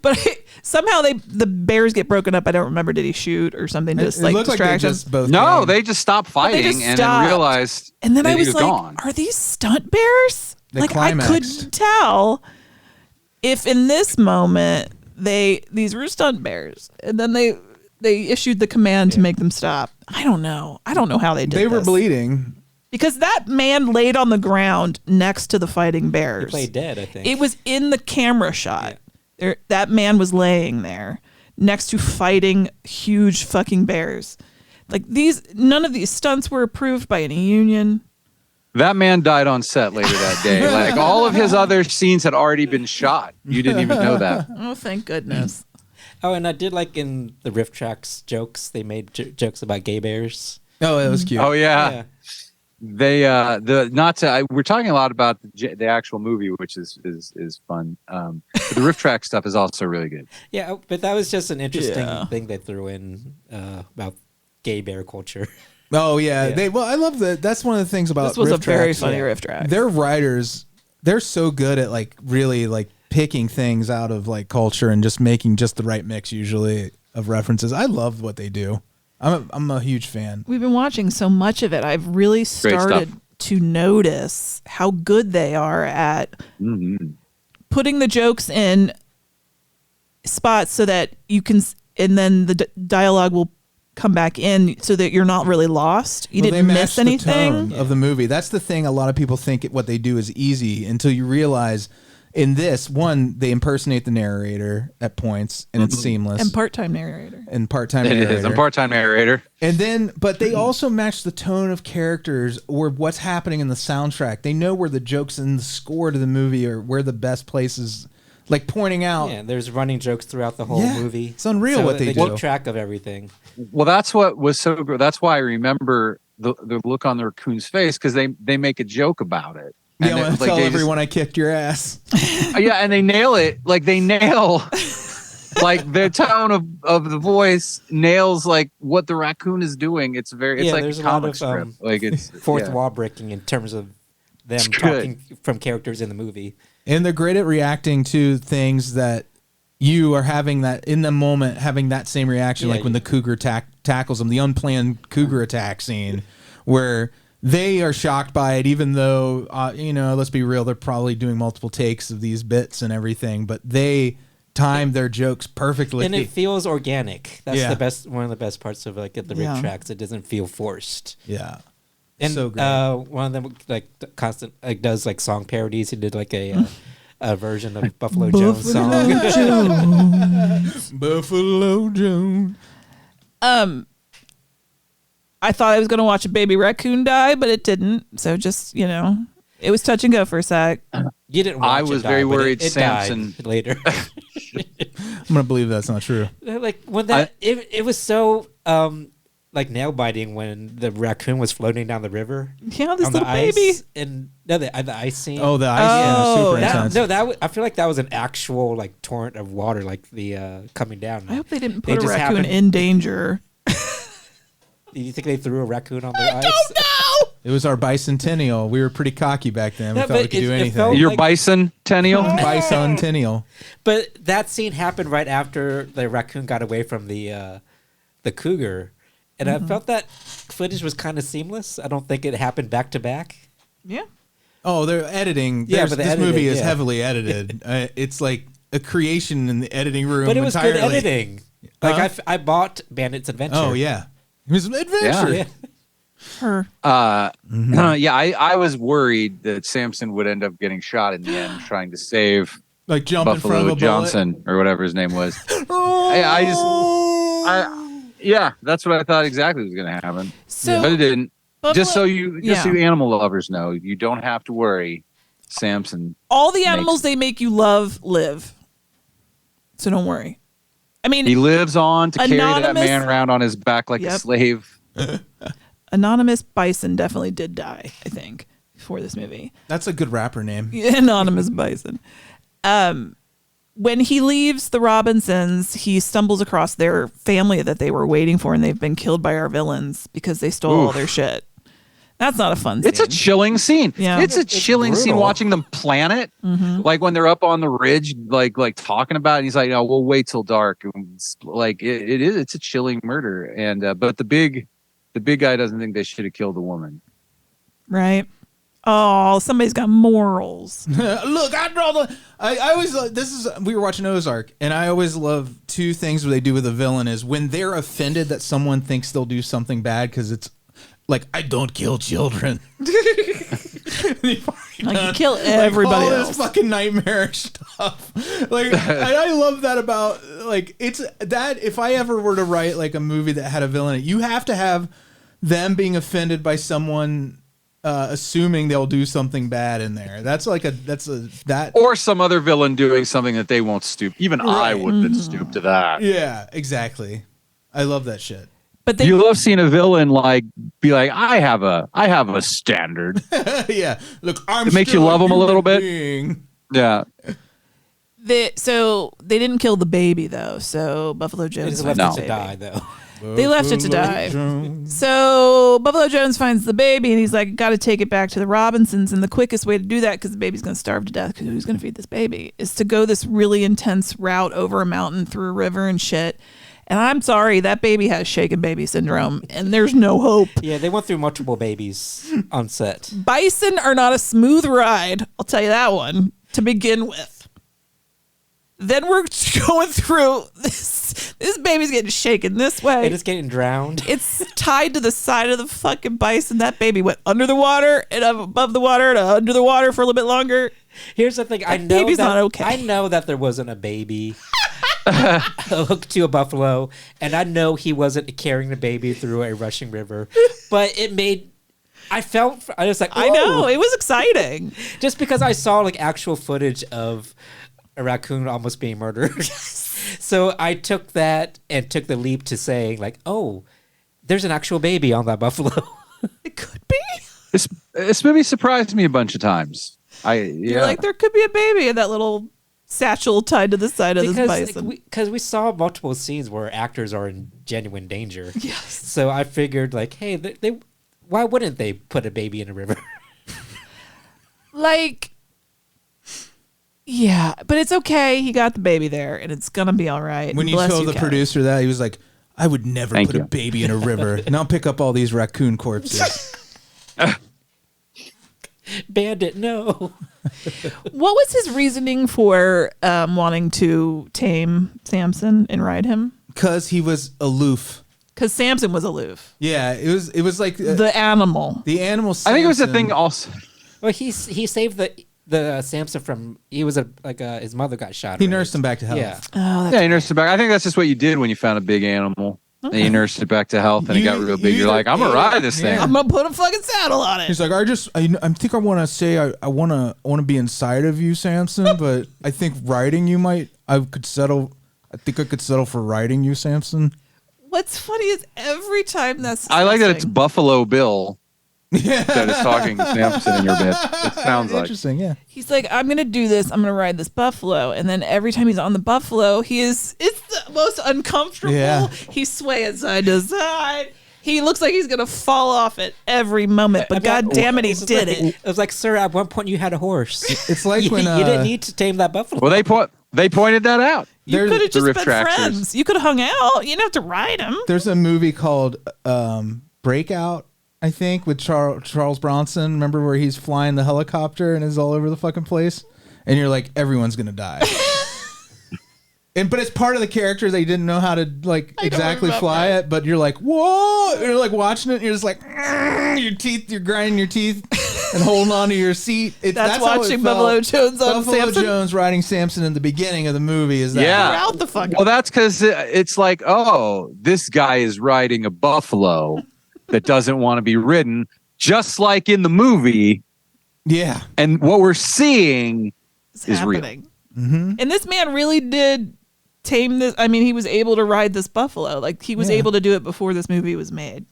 But somehow the bears get broken up. I don't remember. Did he shoot or something? Just like distractions. They just stopped fighting and then realized. And then I was like, gone. "Are these stunt bears?" They like climaxed. I couldn't tell if in this moment these were stunt bears, and then they issued the command to make them stop. I don't know how they did. They were bleeding because that man laid on the ground next to the fighting bears. He played dead, I think. It was in the camera shot. That man was laying there next to fighting huge fucking bears. Like none of these stunts were approved by any union. That man died on set later that day. Like all of his other scenes had already been shot. You didn't even know that. Oh, thank goodness. Oh, and I did like in the riff tracks jokes. They made jokes about gay bears. Oh, that was cute. Oh yeah. They we're talking a lot about the actual movie, which is fun. But the riff track stuff is also really good. Yeah, but that was just an interesting thing they threw in about gay bear culture. Oh yeah. I love that. That's one of the things about this was riff a very tracks. funny riff track. Their writers, they're so good at like really like picking things out of like culture and just making just the right mix usually of references. I love what they do. I'm a huge fan. We've been watching so much of it. I've really started to notice how good they are at putting the jokes in spots so that you can, and then the dialogue will come back in so that you're not really lost. You didn't miss anything. The tone of the movie. That's the thing. A lot of people think what they do is easy until you realize in this one, they impersonate the narrator at points and it's seamless. And part-time narrator. And part-time narrator. It is. I'm part-time narrator. And then, but they also match the tone of characters or what's happening in the soundtrack. They know where the jokes in the score to the movie are, where the best places, like pointing out. Yeah, there's running jokes throughout the whole movie. It's unreal what they do. Keep track of everything. Well, that's what was so good. That's why I remember the look on the raccoon's face, because they make a joke about it. Yeah, I want to tell everyone I kicked your ass. Yeah, and they nail it. Like they nail, like the tone of the voice nails like what the raccoon is doing. It's like there's a a lot comic of strip. Like it's fourth wall breaking in terms of them talking from characters in the movie. And they're great at reacting to things that you are having that in the moment, having that same reaction, like when the cougar tackles them, the unplanned cougar attack scene, where they are shocked by it, even though, let's be real, they're probably doing multiple takes of these bits and everything, but they time their jokes perfectly. And it feels organic. That's one of the best parts of like the riff tracks. It doesn't feel forced. Yeah. And so great. One of them does like song parodies. He did like a version of Buffalo Jones song. Buffalo Jones. I thought I was going to watch a baby raccoon die, but it didn't. So just, it was touch and go for a sec. You didn't watch I was very worried it Samson died later. I'm going to believe that's not true. Like when it was so like nail biting when the raccoon was floating down the river. Yeah, this on little the ice, baby. and the ice scene. Oh, the ice scene was super intense. I feel like that was an actual like torrent of water, like the coming down. I hope they didn't put a raccoon in danger. Do you think they threw a raccoon on the ice? I don't know. It was our bicentennial. We were pretty cocky back then. We thought we could do anything. Your bicentennial? Bicentennial. But that scene happened right after the raccoon got away from the cougar. And I felt that footage was kind of seamless. I don't think it happened back to back. Yeah. Oh, they're editing. Yeah, but this movie is heavily edited. It's like a creation in the editing room. But it was entirely. good editing. Like I bought Bandit's Adventure. Oh yeah, it was an adventure. Yeah. I was worried that Samson would end up getting shot in the end, trying to save like jump Buffalo in front of a Johnson bullet. or whatever his name was. That's what I thought exactly was going to happen. But it didn't. Just so you animal lovers know, you don't have to worry. Samson. All the animals they make you love live. So don't worry. I mean, he lives on to carry that man around on his back like a slave. Anonymous Bison definitely did die, I think, for this movie. That's a good rapper name. Anonymous Bison. When he leaves the Robinsons, he stumbles across their family that they were waiting for, and they've been killed by our villains because they stole all their shit. That's not a fun scene. It's a chilling scene. Yeah. It's a chilling scene watching them plan it. Mm-hmm. Like when they're up on the ridge, like talking about it. And he's like, "No, we'll wait till dark." Like it is. It's a chilling murder. And but the big guy doesn't think they should have killed the woman. Right. Oh, somebody's got morals. Look, I draw the. I always we were watching Ozark, and I always love two things where they do with a villain is when they're offended that someone thinks they'll do something bad because it's like I don't kill children. You kill everybody all else. This fucking nightmarish stuff. Like I love that about like it's that if I ever were to write like a movie that had a villain, you have to have them being offended by someone. Assuming they'll do something bad in there. That's that or some other villain doing something that they won't stoop. Even I wouldn't stoop to that. Yeah, exactly. I love that shit. But you love seeing a villain like be like, I have a standard. Yeah. Look, it makes you love them a little bit. Yeah. So they didn't kill the baby though. So Buffalo Jones left it to die though. They left it to die. So Buffalo Jones finds the baby and he's like, got to take it back to the Robinsons. And the quickest way to do that, because the baby's going to starve to death because who's going to feed this baby, is to go this really intense route over a mountain through a river and shit. And I'm sorry, that baby has shaken baby syndrome and there's no hope. Yeah, they went through multiple babies on set. Bison are not a smooth ride. I'll tell you that one to begin with. Then we're going through this. This baby's getting shaken this way. And it's getting drowned. It's tied to the side of the fucking bison. That baby went under the water and above the water and under the water for a little bit longer. Here's the thing. I know baby's not okay. I know that there wasn't a baby hooked to a buffalo, and I know he wasn't carrying the baby through a rushing river. But it made. I was like, whoa. I know it was exciting. Just because I saw like actual footage of a raccoon almost being murdered. So I took that and took the leap to saying like, oh, there's an actual baby on that buffalo. It could be. This movie surprised me a bunch of times. You're like, there could be a baby in that little satchel tied to the side of this bison. Because we saw multiple scenes where actors are in genuine danger. Yes. So I figured like, hey, they why wouldn't they put a baby in a river? Like... Yeah, but it's okay. He got the baby there, and it's gonna be all right. When you told the producer that, he was like, "I would never put a baby in a river, and I'll pick up all these raccoon corpses." Bandit, no. What was his reasoning for wanting to tame Samson and ride him? Because he was aloof. Because Samson was aloof. Yeah, it was like the animal. The animal. I think it was a thing also. Well, he saved the Samson from his mother got shot. He nursed him back to health. Yeah. He nursed him back. I think that's just what you did when you found a big animal. Okay. And you nursed it back to health, and it got real big. You're like, I'm gonna ride this thing. I'm gonna put a fucking saddle on it. He's like, I think I want to say I want to be inside of you, Samson, but I think riding you I could settle for riding you, Samson. What's funny is every time I like that it's Buffalo Bill. That is talking Samson in your bed. It sounds like interesting. Yeah, he's like, I'm gonna do this. I'm gonna ride this buffalo, and then every time he's on the buffalo, it's the most uncomfortable. Yeah. He's swaying side to side. He looks like he's gonna fall off at every moment, but god damn it, he did it. It was like, sir, at one point you had a horse. It's like when you didn't need to tame that buffalo. Well, they pointed that out. You could have just been friends. You could have hung out. You didn't have to ride him. There's a movie called Breakout, I think, with Charles Bronson. Remember where he's flying the helicopter and is all over the fucking place? And you're like, everyone's going to die. But it's part of the character. They didn't know how to exactly fly it, but you're like, whoa! You're like watching it and you're just like, you're grinding your teeth and holding on to your seat. That's watching Buffalo Jones on Buffalo Samson. Jones riding Samson in the beginning of the movie. Is that throughout the fucking... Well, that's because it's like, oh, this guy is riding a buffalo that doesn't want to be ridden, just like in the movie. Yeah. And what we're seeing is happening. Real. Mm-hmm. And this man really did tame this. I mean, he was able to ride this buffalo. Like, he was able to do it before this movie was made.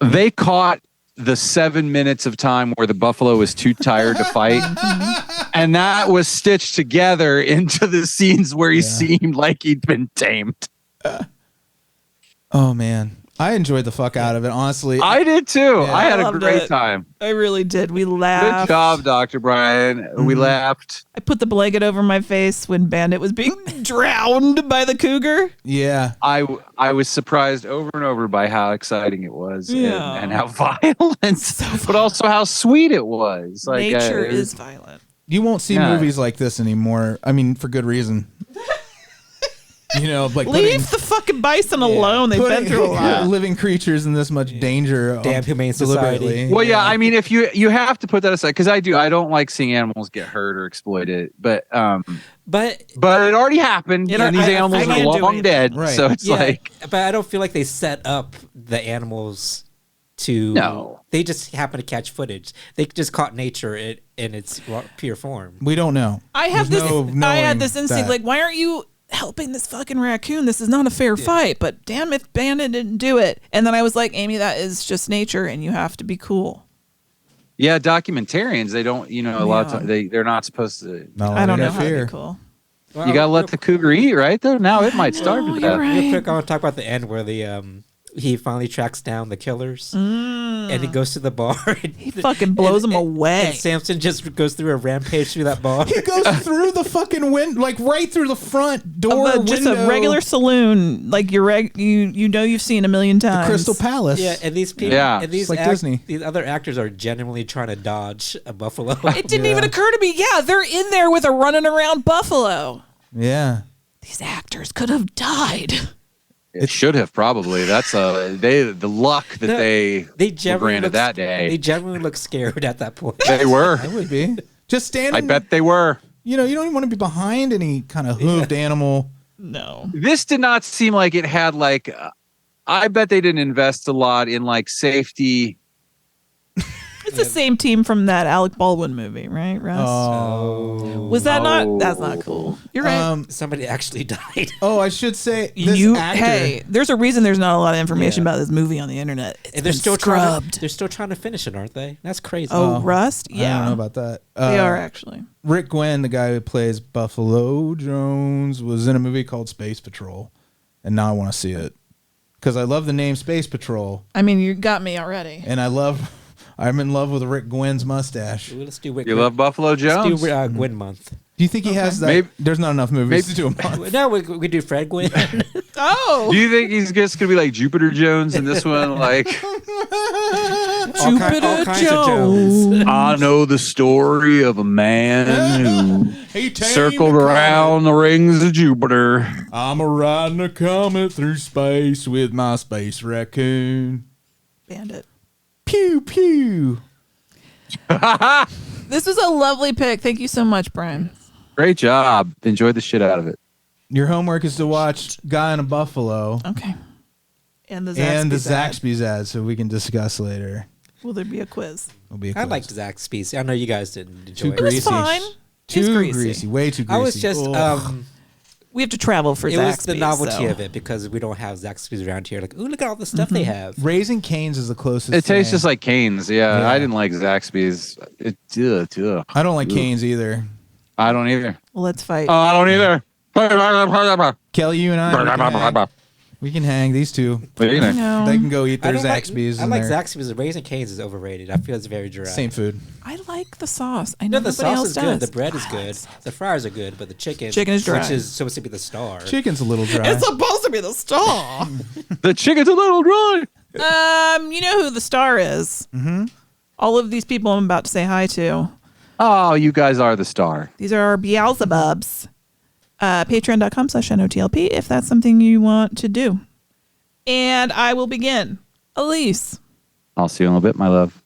They caught the 7 minutes of time where the buffalo was too tired to fight. And that was stitched together into the scenes where he seemed like he'd been tamed. Oh, man. I enjoyed the fuck out of it, honestly. I did too. Yeah. I had a loved great it. time. I really did. We laughed. Good job, Dr. Brian. We laughed. I put the blanket over my face when Bandit was being drowned by the cougar. Yeah. I was surprised over and over by how exciting it was Yeah. and how violent, but also how sweet it was. Like Nature is violent. You won't see movies like this anymore. I mean, for good reason. Like leave the fucking bison alone. They've been through a lot. Living creatures in this much danger. Damn humane society. Well, yeah. I mean, if you have to put that aside, because I don't like seeing animals get hurt or exploited, but it already happened, and these animals are long dead. Right. So it's like, but I don't feel like they set up the animals to. No. They just happen to catch footage. They just caught nature in its pure form. We don't know. I had this instinct, that. like, why aren't you helping this fucking raccoon? This is not a fair fight. But damn if Bandit didn't do it. And then I was like, Amy, that is just nature, and you have to be cool. yeah, documentarians, they don't, a lot of times they're not supposed to. I don't know how to be cool. You gotta let the cougar eat, right? Though now it might starve to death. Real quick, I want to talk about the end where he finally tracks down the killers, and he goes to the bar. He fucking blows them away. And Samson just goes through a rampage through that bar. He goes through the fucking window, like right through the front door. Just a regular saloon, like you've seen a million times. The Crystal Palace. Yeah, and these people, and these like Disney. These other actors are genuinely trying to dodge a buffalo. It didn't even occur to me. Yeah, they're in there with a running around buffalo. Yeah. These actors could have died. It should have probably. That's the luck that they were granted that day. They generally look scared at that point. They were. I would be. Just standing. I bet they were. You don't even want to be behind any kind of hooved animal. No. This did not seem like it had like. I bet they didn't invest a lot in like safety. It's the same team from that Alec Baldwin movie, right, Russ? Oh. Was that not? That's not cool. You're right. Somebody actually died. Oh, I should say this actor. Hey, there's a reason there's not a lot of information about this movie on the internet. And they're still scrubbed. They're still trying to finish it, aren't they? That's crazy. Oh, Rust? I Yeah. don't know about that. They are actually. Rick Gwynn, the guy who plays Buffalo Jones, was in a movie called Space Patrol, and now I want to see it because I love the name Space Patrol. I mean, you got me already. And I'm in love with Rick Gwynn's mustache. Let's do Rick. You love Buffalo Jones? Let's do Gwynn month. Do you think he has that? Maybe, there's not enough movies to do a month. No, we do Fred Gwynn. Oh. Do you think he's just gonna be like Jupiter Jones in this one? Like Jupiter Jones. I know the story of a man who circled around the rings of Jupiter. I'm a riding a comet through space with my space raccoon. Bandit. Pew pew. This was a lovely pick. Thank you so much, Brian. Great job. Enjoyed the shit out of it. Your homework is to watch Guy in a Buffalo. Okay. And the Zaxby's ad, so we can discuss later. Will there be a quiz? There'll be a quiz. I liked Zaxby's. I know you guys didn't enjoy It was fine. Too greasy. Way too greasy. I was just we have to travel for Zaxby's. It was the novelty of it because we don't have Zaxby's around here. Like, ooh, look at all the stuff they have. Raising Cane's is the closest. It tastes thing. just like Cane's. Yeah, I didn't like Zaxby's. I don't like Cane's either. I don't either. Well, let's fight. I don't either. Kelly, you and I. We can hang these two. They can go eat their Zaxby's. I like Zaxby's. Raising Cane's is overrated. I feel it's very dry. Same food. I like the sauce. I know the sauce is good. Does. The bread is good. The fries are good, but the chicken is dry. which is supposed to be the star. Chicken's a little dry. It's supposed to be the star. The chicken's a little dry. You know who the star is? Mm-hmm. All of these people I'm about to say hi to. Oh, you guys are the star. These are our Beelzebubs. Patreon.com/NOTLP if that's something you want to do. And I will begin. Alise. I'll see you in a little bit, my love.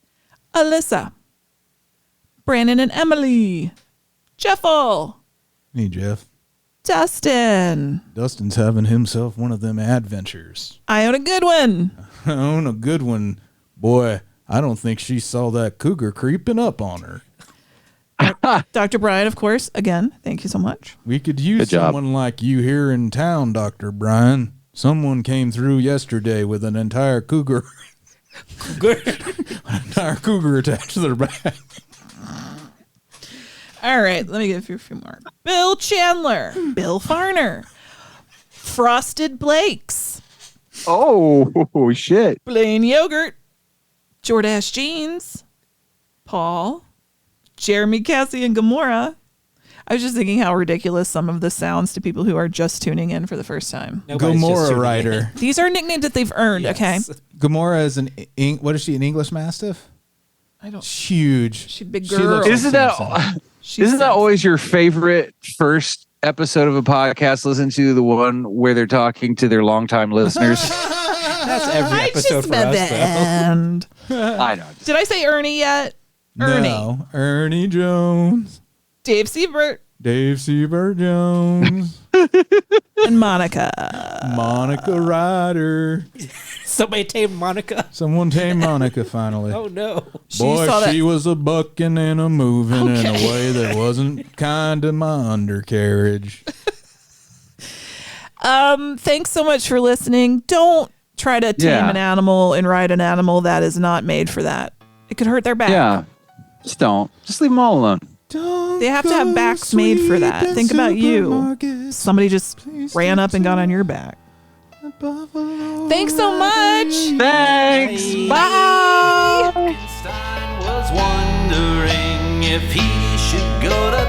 Alyssa. Branan and Emily. Jeffel. Hey, Jeff. Dustin. Dustin's having himself one of them adventures. Iona Goodwin. Iona Goodwin. Boy, I don't think she saw that cougar creeping up on her. Dr. Brian, of course. Again, thank you so much. We could use someone like you here in town, Dr. Brian. Someone came through yesterday with an entire cougar. An entire cougar attached to their back. All right, let me get through a few more. Bill Chandler. Bill Farner. Frosted Blakes. Oh, shit. Blayne Yogurt, Jordache Jeans, Paul, Jeremy, Cassie, and Gamora. I was just thinking how ridiculous some of this sounds to people who are just tuning in for the first time. Gamora Rider. These are nicknames that they've earned, okay? Gamora is what is she, an English Mastiff? I don't. She's huge. She's a big girl. Isn't that always your favorite first episode of a podcast? Listen to the one where they're talking to their longtime listeners. That's every episode for us, though. I know. Did I say Ernie yet? Ernie. No, Ernie Jones. Dave Siebert. Dave Siebert Jones. And Monica. Monica Ryder. Somebody tamed Monica. Someone tamed Monica finally. Oh, no. Boy, she was a bucking and a moving in a way that wasn't kind to my undercarriage. Thanks so much for listening. Don't try to tame an animal and ride an animal that is not made for that. It could hurt their back. Yeah. Just don't. Just leave them all alone. They have to have backs made for that. Think about you. Somebody just ran up and got on your back. Thanks so much. Thanks. Bye. Einstein was wondering if he should go to